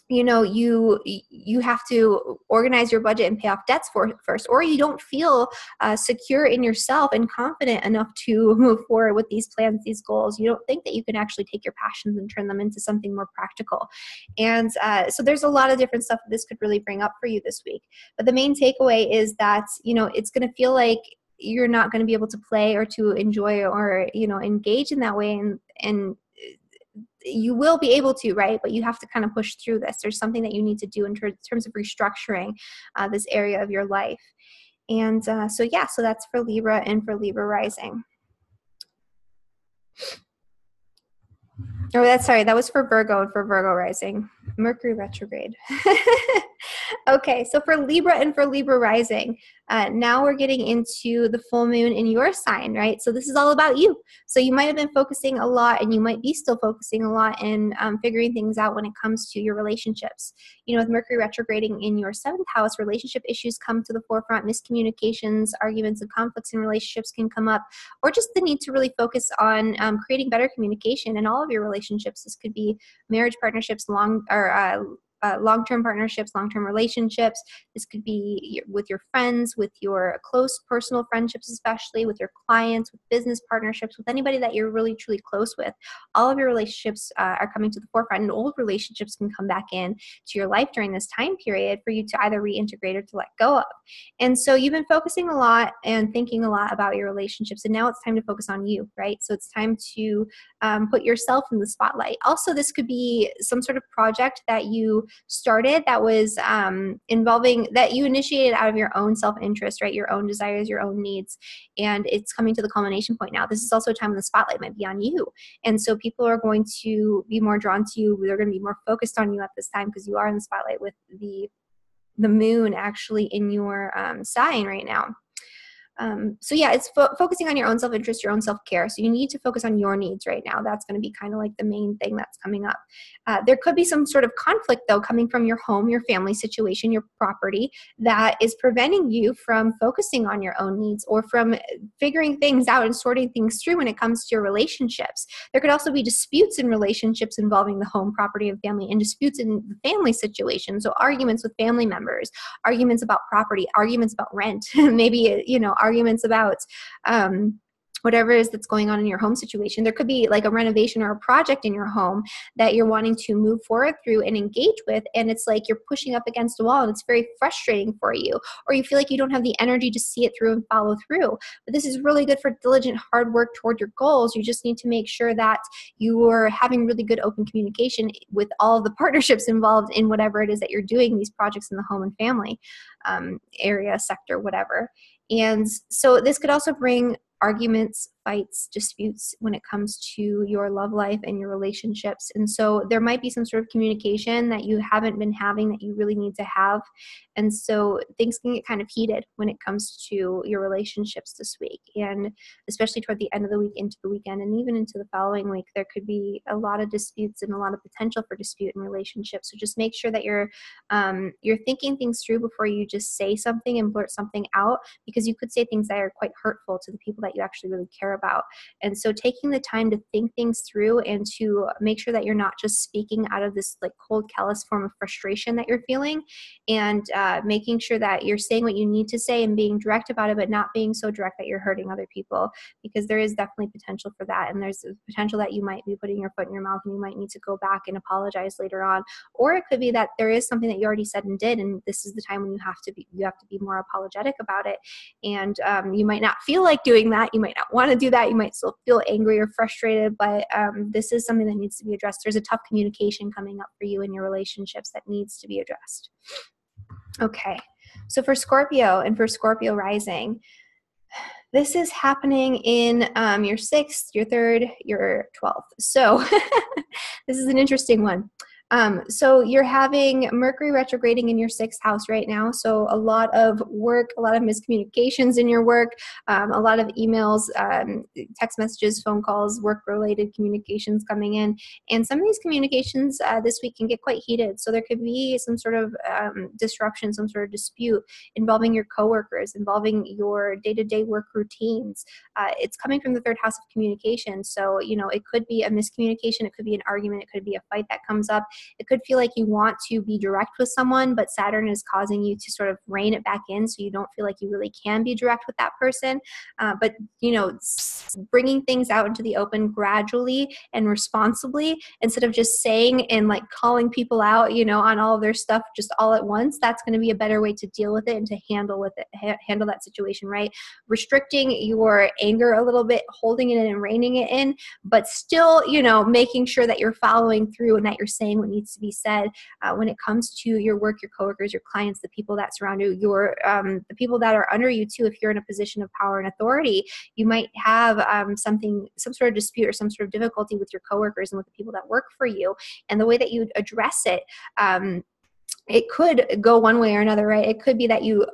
you have to organize your budget and pay off debts first, or you don't feel secure in yourself and confident enough to move forward with these plans, these goals. You don't think that you can actually take your passions and turn them into something more practical. And so there's a lot of different stuff that this could really bring up for you this week. But the main takeaway is that, it's going to feel like you're not going to be able to play or to enjoy or, engage in that way. And you will be able to, right? But you have to kind of push through this. There's something that you need to do in terms of restructuring this area of your life. And so that's for Libra and for Libra rising. That was for Virgo and for Virgo rising. Mercury retrograde. Okay, so for Libra and for Libra rising, now we're getting into the full moon in your sign, right? So this is all about you. So you might have been focusing a lot, and you might be still focusing a lot in figuring things out when it comes to your relationships. With Mercury retrograding in your 7th house, relationship issues come to the forefront. Miscommunications, arguments, and conflicts in relationships can come up, or just the need to really focus on creating better communication in all of your relationships. This could be marriage partnerships, long-term partnerships, long-term relationships. This could be with your friends, with your close personal friendships, especially with your clients, with business partnerships, with anybody that you're really truly close with. All of your relationships are coming to the forefront, and old relationships can come back in to your life during this time period for you to either reintegrate or to let go of. And so you've been focusing a lot and thinking a lot about your relationships, and now it's time to focus on you, right? So it's time to put yourself in the spotlight. Also, this could be some sort of project that you started that was involving, that you initiated out of your own self-interest, right? Your own desires, your own needs. And it's coming to the culmination point now. This is also a time when the spotlight might be on you. And so people are going to be more drawn to you. They're going to be more focused on you at this time because you are in the spotlight with the moon actually in your sign right now. It's focusing on your own self-interest, your own self-care. So you need to focus on your needs right now. That's going to be kind of like the main thing that's coming up. There could be some sort of conflict, though, coming from your home, your family situation, your property, that is preventing you from focusing on your own needs or from figuring things out and sorting things through when it comes to your relationships. There could also be disputes in relationships involving the home, property, and family, and disputes in the family situation. So arguments with family members, arguments about property, arguments about rent, maybe, arguments about whatever it is that's going on in your home situation. There could be like a renovation or a project in your home that you're wanting to move forward through and engage with, and it's like you're pushing up against a wall and it's very frustrating for you, or you feel like you don't have the energy to see it through and follow through. But this is really good for diligent hard work toward your goals. You just need to make sure that you are having really good open communication with all of the partnerships involved in whatever it is that you're doing, these projects in the home and family area, sector, whatever. And so this could also bring arguments, fights, disputes when it comes to your love life and your relationships. And so there might be some sort of communication that you haven't been having that you really need to have. And so things can get kind of heated when it comes to your relationships this week. And especially toward the end of the week, into the weekend, and even into the following week, there could be a lot of disputes and a lot of potential for dispute in relationships. So just make sure that you're thinking things through before you just say something and blurt something out, because you could say things that are quite hurtful to the people that you actually really care about. And so taking the time to think things through and to make sure that you're not just speaking out of this like cold, callous form of frustration that you're feeling, and making sure that you're saying what you need to say and being direct about it, but not being so direct that you're hurting other people, because there is definitely potential for that. And there's a potential that you might be putting your foot in your mouth and you might need to go back and apologize later on. Or it could be that there is something that you already said and did, and this is the time when you have to be more apologetic about it. And you might not feel like doing that. You might not want to do that. You might still feel angry or frustrated, but this is something that needs to be addressed. There's a tough communication coming up for you in your relationships that needs to be addressed. Okay, so for Scorpio and for Scorpio rising, this is happening in your 6th, your 3rd, your 12th. So this is an interesting one. So you're having Mercury retrograding in your 6th house right now. So a lot of work, a lot of miscommunications in your work, a lot of emails, text messages, phone calls, work-related communications coming in. And some of these communications this week can get quite heated. So there could be some sort of disruption, some sort of dispute involving your coworkers, involving your day-to-day work routines. It's coming from the 3rd house of communication. So, it could be a miscommunication. It could be an argument. It could be a fight that comes up. It could feel like you want to be direct with someone, but Saturn is causing you to sort of rein it back in so you don't feel like you really can be direct with that person. But, bringing things out into the open gradually and responsibly instead of just saying and like calling people out, on all of their stuff just all at once, that's going to be a better way to deal with it and to handle that situation, right? Restricting your anger a little bit, holding it in and reining it in, but still, making sure that you're following through and that you're saying what needs to be said when it comes to your work, your coworkers, your clients, the people that surround you, the people that are under you too. If you're in a position of power and authority, you might have some sort of dispute or some sort of difficulty with your coworkers and with the people that work for you. And the way that you address it, it could go one way or another, right? It could be that you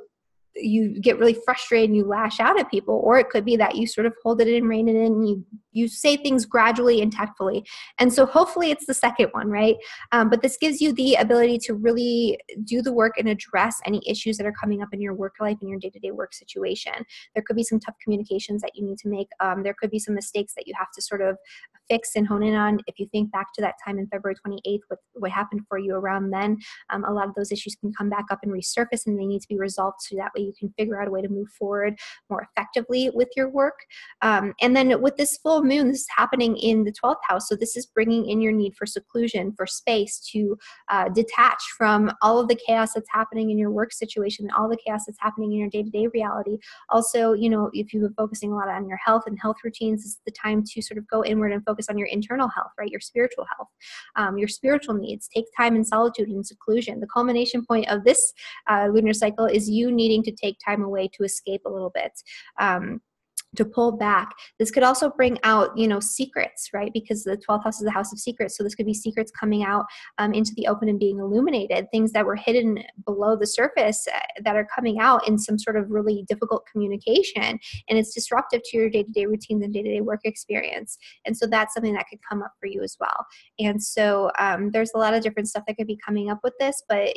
get really frustrated and you lash out at people, or it could be that you sort of hold it in, rein it in, and you say things gradually and tactfully. And so hopefully it's the second one, right? But this gives you the ability to really do the work and address any issues that are coming up in your work life and your day-to-day work situation. There could be some tough communications that you need to make. There could be some mistakes that you have to sort of fix and hone in on. If you think back to that time in February 28th, what happened for you around then, a lot of those issues can come back up and resurface, and they need to be resolved so that way you can figure out a way to move forward more effectively with your work. And then with this full moon, this is happening in the 12th house. So this is bringing in your need for seclusion, for space, to detach from all of the chaos that's happening in your work situation, all the chaos that's happening in your day-to-day reality. Also, if you've been focusing a lot on your health and health routines, this is the time to sort of go inward and focus on your internal health, right? Your spiritual health, your spiritual needs. Take time in solitude and seclusion. The culmination point of this lunar cycle is you needing to take time away to escape a little bit. To pull back. This could also bring out, secrets, right? Because the 12th house is the house of secrets. So this could be secrets coming out into the open and being illuminated, things that were hidden below the surface that are coming out in some sort of really difficult communication. And it's disruptive to your day-to-day routines and day-to-day work experience. And so that's something that could come up for you as well. And so there's a lot of different stuff that could be coming up with this, but,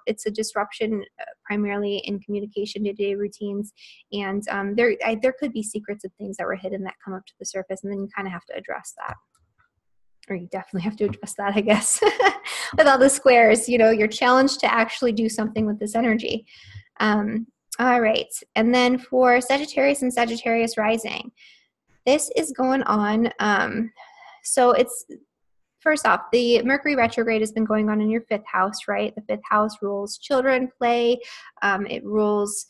it's a disruption primarily in communication, day-to-day routines. And there could be secrets of things that were hidden that come up to the surface, and then you kind of have to address that. Or you definitely have to address that, I guess. With all the squares, you're challenged to actually do something with this energy. All right. And then for Sagittarius and Sagittarius rising, this is going on. So it's, first off, the Mercury retrograde has been going on in your 5th house, right? The 5th house rules children, play. It rules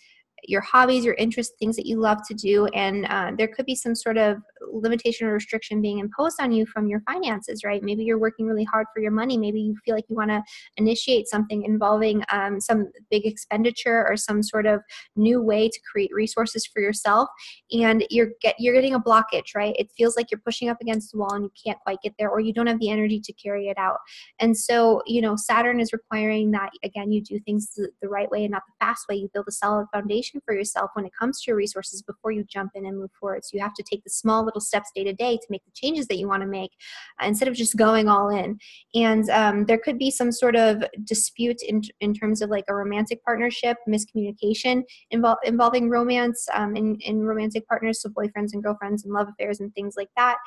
your hobbies, your interests, things that you love to do. And there could be some sort of limitation or restriction being imposed on you from your finances, right? Maybe you're working really hard for your money. Maybe you feel like you want to initiate something involving some big expenditure or some sort of new way to create resources for yourself. And you're getting a blockage, right? It feels like you're pushing up against the wall and you can't quite get there, or you don't have the energy to carry it out. And so, Saturn is requiring that, again, you do things the right way and not the fast way. You build a solid foundation for yourself when it comes to your resources before you jump in and move forward. So you have to take the small little steps day to day to make the changes that you want to make instead of just going all in. And there could be some sort of dispute in terms of like a romantic partnership, miscommunication involving romance in romantic partners, so boyfriends and girlfriends and love affairs and things like that.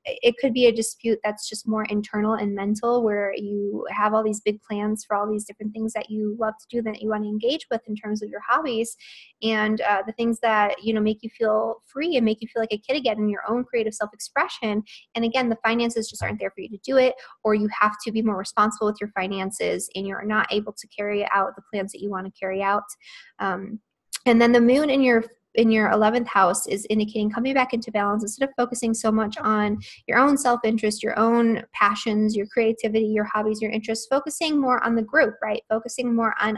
It could be a dispute that's just more internal and mental, where you have all these big plans for all these different things that you love to do, that you want to engage with in terms of your hobbies, and the things that make you feel free and make you feel like a kid again in your own creative self-expression. And again, the finances just aren't there for you to do it, or you have to be more responsible with your finances and you're not able to carry out the plans that you want to carry out. And then the moon in your 11th house is indicating coming back into balance instead of focusing so much on your own self-interest, your own passions, your creativity, your hobbies, your interests, focusing more on the group, right? Focusing more on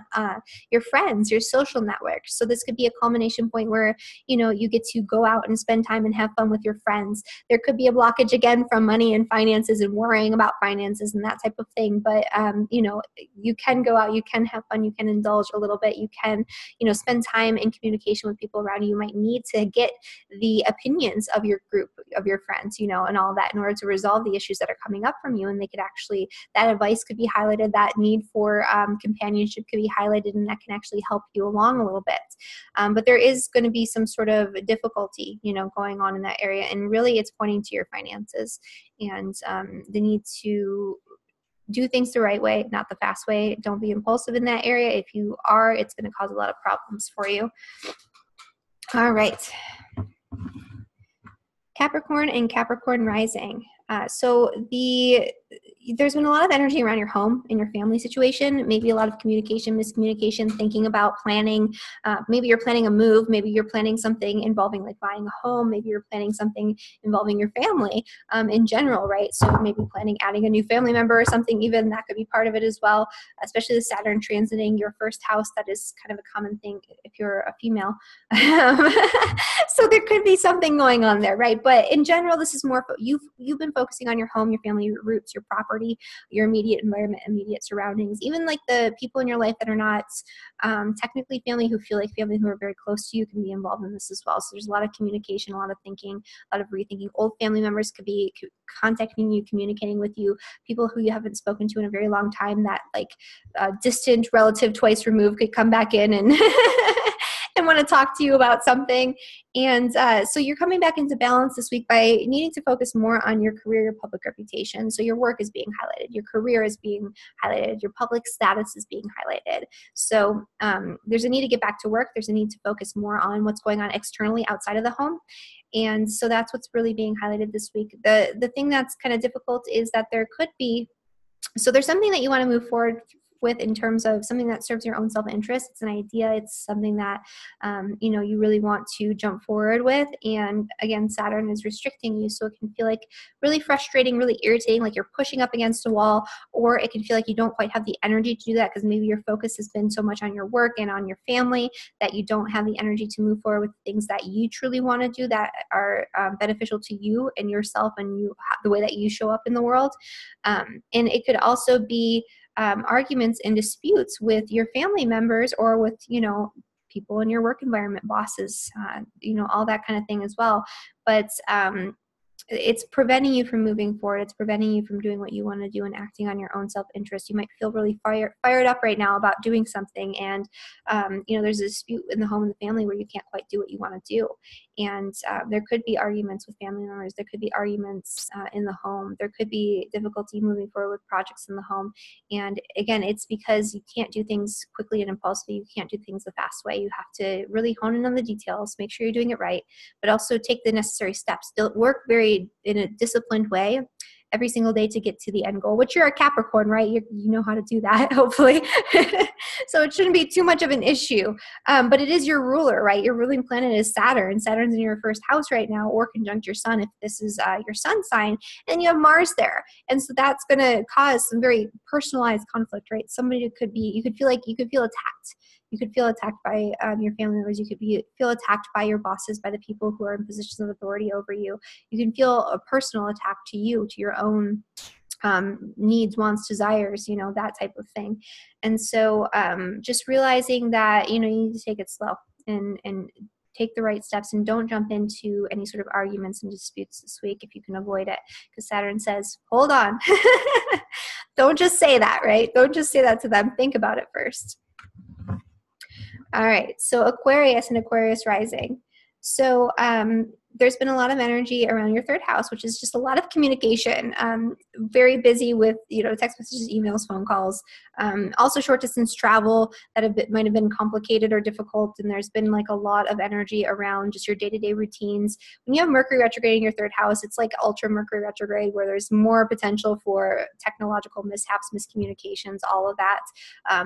your friends, your social network. So this could be a culmination point where, you get to go out and spend time and have fun with your friends. There could be a blockage again from money and finances and worrying about finances and that type of thing. But, you can go out, you can have fun, you can indulge a little bit, you can, spend time in communication with people around you. You might need to get the opinions of your group, of your friends, and all that in order to resolve the issues that are coming up from you. And they could actually, that advice could be highlighted, that need for companionship could be highlighted, and that can actually help you along a little bit. But there is going to be some sort of difficulty, going on in that area. And really it's pointing to your finances and the need to do things the right way, not the fast way. Don't be impulsive in that area. If you are, it's going to cause a lot of problems for you. All right. Capricorn and Capricorn rising. There's been a lot of energy around your home and your family situation, maybe a lot of communication, miscommunication, thinking about planning. Maybe you're planning a move. Maybe you're planning something involving like buying a home. Maybe you're planning something involving your family in general, right? So maybe planning adding a new family member or something, even that could be part of it as well, especially the Saturn transiting your first house. That is kind of a common thing if you're a female. So there could be something going on there, right? But in general, this is more, you've been focusing on your home, your family, your roots, your property, your immediate environment, immediate surroundings, even like the people in your life that are not technically family, who feel like family, who are very close to you, can be involved in this as well. So there's a lot of communication, a lot of thinking, a lot of rethinking. Old family members could be contacting you, communicating with you, people who you haven't spoken to in a very long time, that like distant relative twice removed could come back in and and want to talk to you about something. And so you're coming back into balance this week by needing to focus more on your career, your public reputation. So your work is being highlighted, your career is being highlighted, your public status is being highlighted. So there's a need to get back to work. There's a need to focus more on what's going on externally outside of the home. And so that's what's really being highlighted this week. The thing that's kind of difficult is that there could be, so there's something that you want to move forward with in terms of something that serves your own self-interest. It's an idea. It's something that, you really want to jump forward with. And again, Saturn is restricting you. So it can feel like really frustrating, really irritating, like you're pushing up against a wall, or it can feel like you don't quite have the energy to do that because maybe your focus has been so much on your work and on your family that you don't have the energy to move forward with things that you truly want to do that are beneficial to you and yourself and you, the way that you show up in the world. And it could also be arguments and disputes with your family members or with, people in your work environment, bosses, all that kind of thing as well. But it's preventing you from moving forward. It's preventing you from doing what you want to do and acting on your own self-interest. You might feel really fired up right now about doing something. And, there's a dispute in the home and the family where you can't quite do what you want to do. And there could be arguments with family members. There could be arguments in the home. There could be difficulty moving forward with projects in the home. And again, it's because you can't do things quickly and impulsively. You can't do things the fast way. You have to really hone in on the details, make sure you're doing it right, but also take the necessary steps. Work in a disciplined way every single day to get to the end goal, which you're a Capricorn, right? You know how to do that, hopefully. So it shouldn't be too much of an issue. But it is your ruler, right? Your ruling planet is Saturn. Saturn's in your first house right now, or conjunct your sun if this is your sun sign, and you have Mars there. And so that's going to cause some very personalized conflict, right? You could feel attacked. You could feel attacked by your family members. You could feel attacked by your bosses, by the people who are in positions of authority over you. You can feel a personal attack to you, to your own needs, wants, desires, that type of thing. And so just realizing that, you need to take it slow and take the right steps and don't jump into any sort of arguments and disputes this week if you can avoid it. Because Saturn says, hold on. Don't just say that, right? Don't just say that to them. Think about it first. All right, so Aquarius and Aquarius rising. So there's been a lot of energy around your third house, which is just a lot of communication. Very busy with, text messages, emails, phone calls. Also short distance travel that might have been complicated or difficult. And there's been like a lot of energy around just your day-to-day routines. When you have Mercury retrograde in your third house, it's like ultra Mercury retrograde where there's more potential for technological mishaps, miscommunications, all of that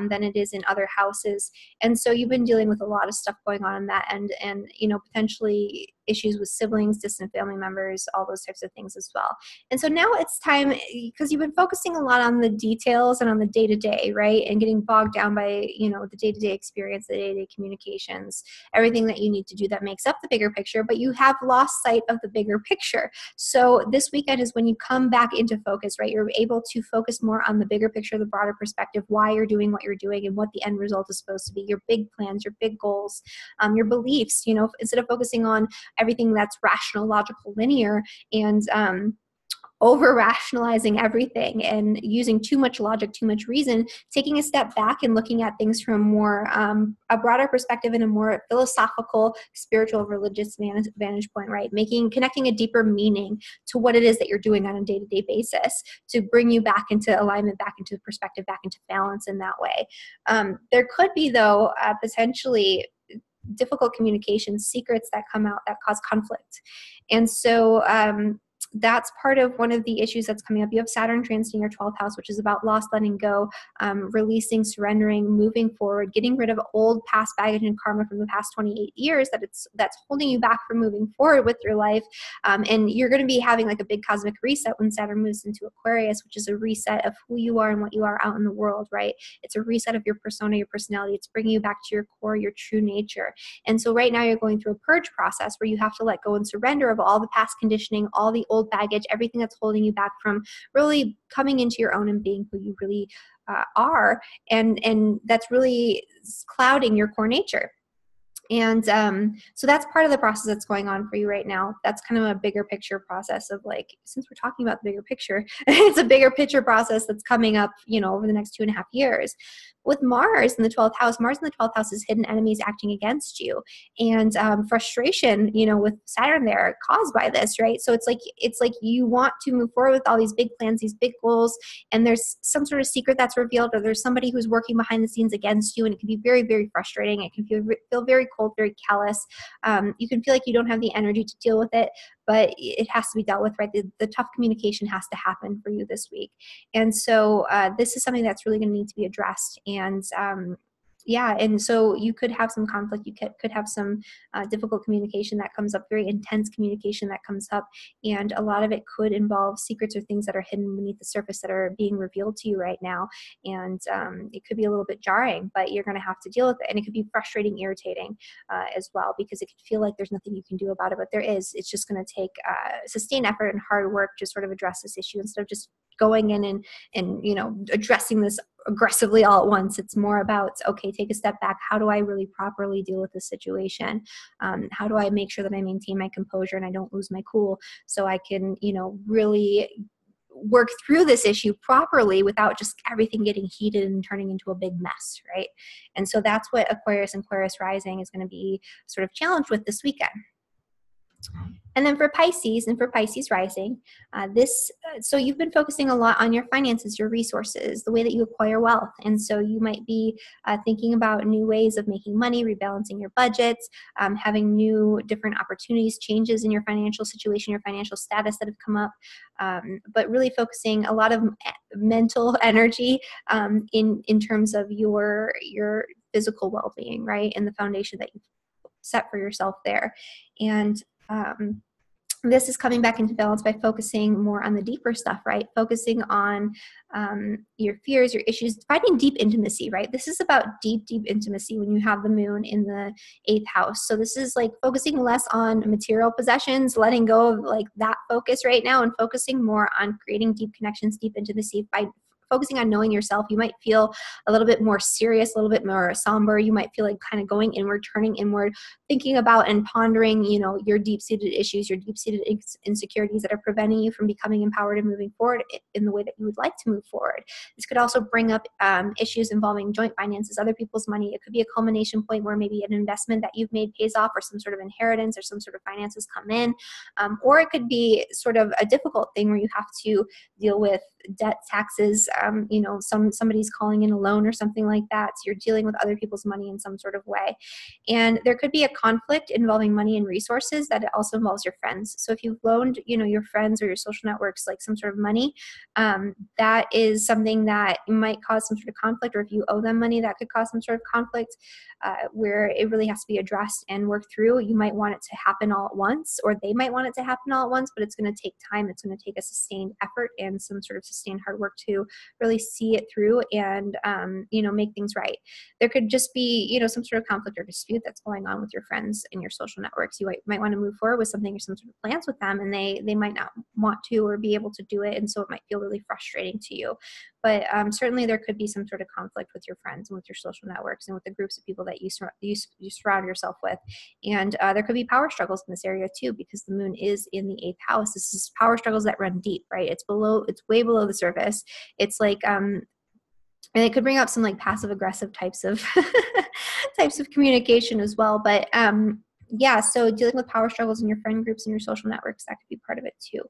than it is in other houses. And so you've been dealing with a lot of stuff going on in that end and, potentially issues with siblings, distant family members, all those types of things as well. And so now it's time, because you've been focusing a lot on the details and on the day-to-day, right? And getting bogged down by, the day-to-day experience, the day-to-day communications, everything that you need to do that makes up the bigger picture, but you have lost sight of the bigger picture. So this weekend is when you come back into focus, right? You're able to focus more on the bigger picture, the broader perspective, why you're doing what you're doing and what the end result is supposed to be, your big plans, your big goals, your beliefs, instead of focusing on everything that's rational, logical, linear, and over rationalizing everything and using too much logic, too much reason, taking a step back and looking at things from more a broader perspective and a more philosophical, spiritual, religious vantage point, right? Connecting a deeper meaning to what it is that you're doing on a day-to-day basis to bring you back into alignment, back into perspective, back into balance in that way. There could be, though, potentially difficult communications, secrets that come out that cause conflict. And so that's part of one of the issues that's coming up. You have Saturn transiting your 12th house, which is about loss, letting go, releasing, surrendering, moving forward, getting rid of old past baggage and karma from the past 28 years that's holding you back from moving forward with your life. And you're going to be having like a big cosmic reset when Saturn moves into Aquarius, which is a reset of who you are and what you are out in the world, right? It's a reset of your persona, your personality. It's bringing you back to your core, your true nature. And so right now you're going through a purge process where you have to let go and surrender of all the past conditioning, all the old baggage, everything that's holding you back from really coming into your own and being who you really are. And that's really clouding your core nature. And so that's part of the process that's going on for you right now. That's kind of a bigger picture process of like, since we're talking about the bigger picture, it's a bigger picture process that's coming up, over the next 2.5 years. With Mars in the 12th house, Mars in the 12th house is hidden enemies acting against you. And frustration, with Saturn there caused by this, right? So it's like you want to move forward with all these big plans, these big goals, and there's some sort of secret that's revealed, or there's somebody who's working behind the scenes against you, and it can be very, very frustrating. It can feel very cold, very callous. You can feel like you don't have the energy to deal with it, but it has to be dealt with, right? The tough communication has to happen for you this week. And so this is something that's really going to need to be addressed. And and so you could have some conflict. You could have some difficult communication that comes up, very intense communication that comes up. And a lot of it could involve secrets or things that are hidden beneath the surface that are being revealed to you right now. And it could be a little bit jarring, but you're going to have to deal with it. And it could be frustrating, irritating as well, because it could feel like there's nothing you can do about it, but there is. It's just going to take sustained effort and hard work to sort of address this issue instead of just going in and addressing this aggressively all at once. It's more about, okay, take a step back. How do I really properly deal with this situation? How do I make sure that I maintain my composure and I don't lose my cool, so I can, really work through this issue properly without just everything getting heated and turning into a big mess, right? And so that's what Aquarius and Aquarius rising is going to be sort of challenged with this weekend. And then for Pisces and for Pisces rising, so you've been focusing a lot on your finances, your resources, the way that you acquire wealth. And so you might be thinking about new ways of making money, rebalancing your budgets, having new different opportunities, changes in your financial situation, your financial status that have come up, but really focusing a lot of mental energy in terms of your physical well-being, right? And the foundation that you've set for yourself there. And this is coming back into balance by focusing more on the deeper stuff, right? Focusing on your fears, your issues, finding deep intimacy, right? This is about deep, deep intimacy when you have the moon in the 8th house. So this is like focusing less on material possessions, letting go of like that focus right now, and focusing more on creating deep connections, deep intimacy by focusing on knowing yourself. You might feel a little bit more serious, a little bit more somber. You might feel like kind of going inward, turning inward, thinking about and pondering, your deep-seated issues, your deep-seated insecurities that are preventing you from becoming empowered and moving forward in the way that you would like to move forward. This could also bring up issues involving joint finances, other people's money. It could be a culmination point where maybe an investment that you've made pays off, or some sort of inheritance or some sort of finances come in. Or it could be sort of a difficult thing where you have to deal with debt, taxes, somebody's calling in a loan or something like that. So you're dealing with other people's money in some sort of way. And there could be a conflict involving money and resources that it also involves your friends. So if you've loaned, your friends or your social networks like some sort of money, that is something that might cause some sort of conflict. Or if you owe them money, that could cause some sort of conflict where it really has to be addressed and worked through. You might want it to happen all at once, or they might want it to happen all at once, but it's going to take time. It's going to take a sustained effort and some sort of sustained hard work to really see it through and, make things right. There could just be, some sort of conflict or dispute that's going on with your friends and your social networks. You might want to move forward with something or some sort of plans with them, and they might not want to or be able to do it. And so it might feel really frustrating to you. but certainly there could be some sort of conflict with your friends and with your social networks and with the groups of people that you surround yourself with. And there could be power struggles in this area too, because the moon is in the 8th house. This is power struggles that run deep, right? It's way below the surface. It's like, and it could bring up some like passive aggressive types of types of communication as well. But yeah, so dealing with power struggles in your friend groups and your social networks, that could be part of it too.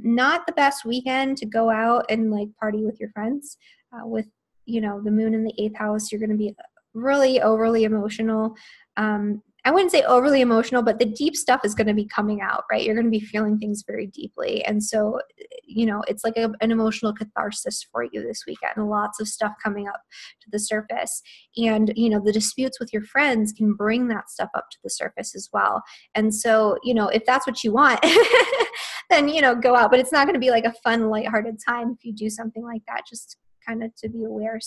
Not the best weekend to go out and like party with your friends. With, you know, the moon in the 8th house, you're going to be really overly emotional. I wouldn't say overly emotional, but the deep stuff is going to be coming out, right? You're going to be feeling things very deeply. And so, you know, it's like an emotional catharsis for you this weekend. Lots of stuff coming up to the surface. And, you know, the disputes with your friends can bring that stuff up to the surface as well. And so, you know, if that's what you want, then, you know, go out. But it's not going to be like a fun, lighthearted time if you do something like that, just kind of to be aware.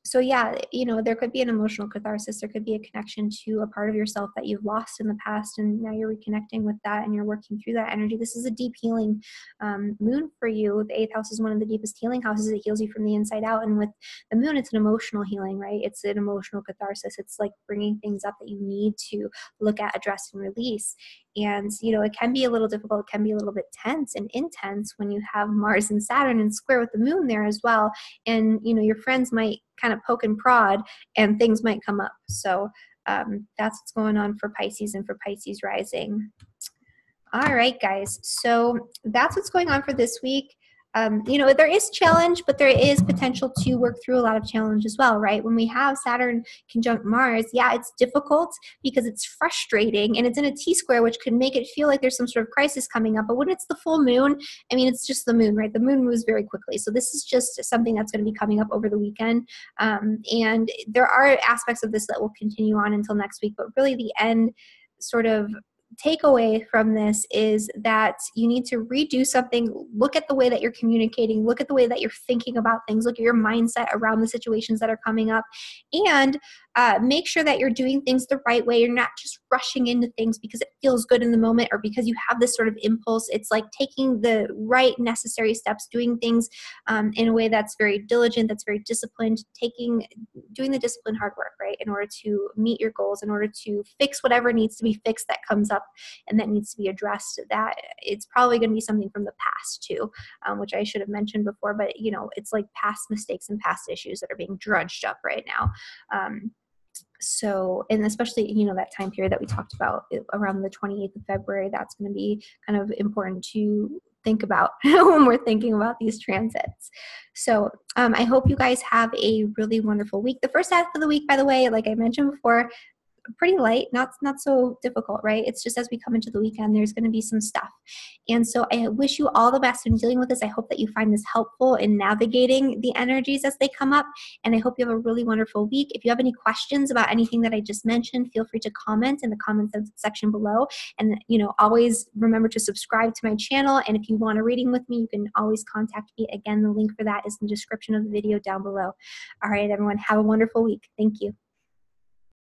So yeah, you know, there could be an emotional catharsis. There could be a connection to a part of yourself that you've lost in the past, and now you're reconnecting with that and you're working through that energy. This is a deep healing moon for you. The 8th house is one of the deepest healing houses. It heals you from the inside out. And with the moon, it's an emotional healing, right? It's an emotional catharsis. It's like bringing things up that you need to look at, address, and release. And, you know, it can be a little difficult. It can be a little bit tense and intense when you have Mars and Saturn and square with the moon there as well. And, you know, your friends might kind of poke and prod and things might come up. So that's what's going on for Pisces and for Pisces rising. All right, guys. So that's what's going on for this week. You know, there is challenge, but there is potential to work through a lot of challenge as well, right? When we have Saturn conjunct Mars, yeah, it's difficult because it's frustrating and it's in a T-square, which could make it feel like there's some sort of crisis coming up. But when it's the full moon, I mean, it's just the moon, right? The moon moves very quickly. So this is just something that's going to be coming up over the weekend. And there are aspects of this that will continue on until next week, but really the end sort of takeaway from this is that you need to redo something. Look at the way that you're communicating, look at the way that you're thinking about things, look at your mindset around the situations that are coming up, and make sure that you're doing things the right way. You're not just rushing into things because it feels good in the moment or because you have this sort of impulse. It's like taking the right necessary steps, doing things in a way that's very diligent, that's very disciplined, doing the disciplined hard work, right, in order to meet your goals, in order to fix whatever needs to be fixed that comes up and that needs to be addressed. That it's probably going to be something from the past too, which I should have mentioned before, but you know, it's like past mistakes and past issues that are being drudged up right now. So, and especially, you know, that time period that we talked about around the 28th of February, that's going to be kind of important to think about when we're thinking about these transits. So I hope you guys have a really wonderful week. The first half of the week, by the way, like I mentioned before, pretty light, not so difficult, right? It's just as we come into the weekend, there's going to be some stuff. And so I wish you all the best in dealing with this. I hope that you find this helpful in navigating the energies as they come up. And I hope you have a really wonderful week. If you have any questions about anything that I just mentioned, feel free to comment in the comments section below. And, you know, always remember to subscribe to my channel. And if you want a reading with me, you can always contact me. Again, the link for that is in the description of the video down below. All right, everyone, have a wonderful week. Thank you.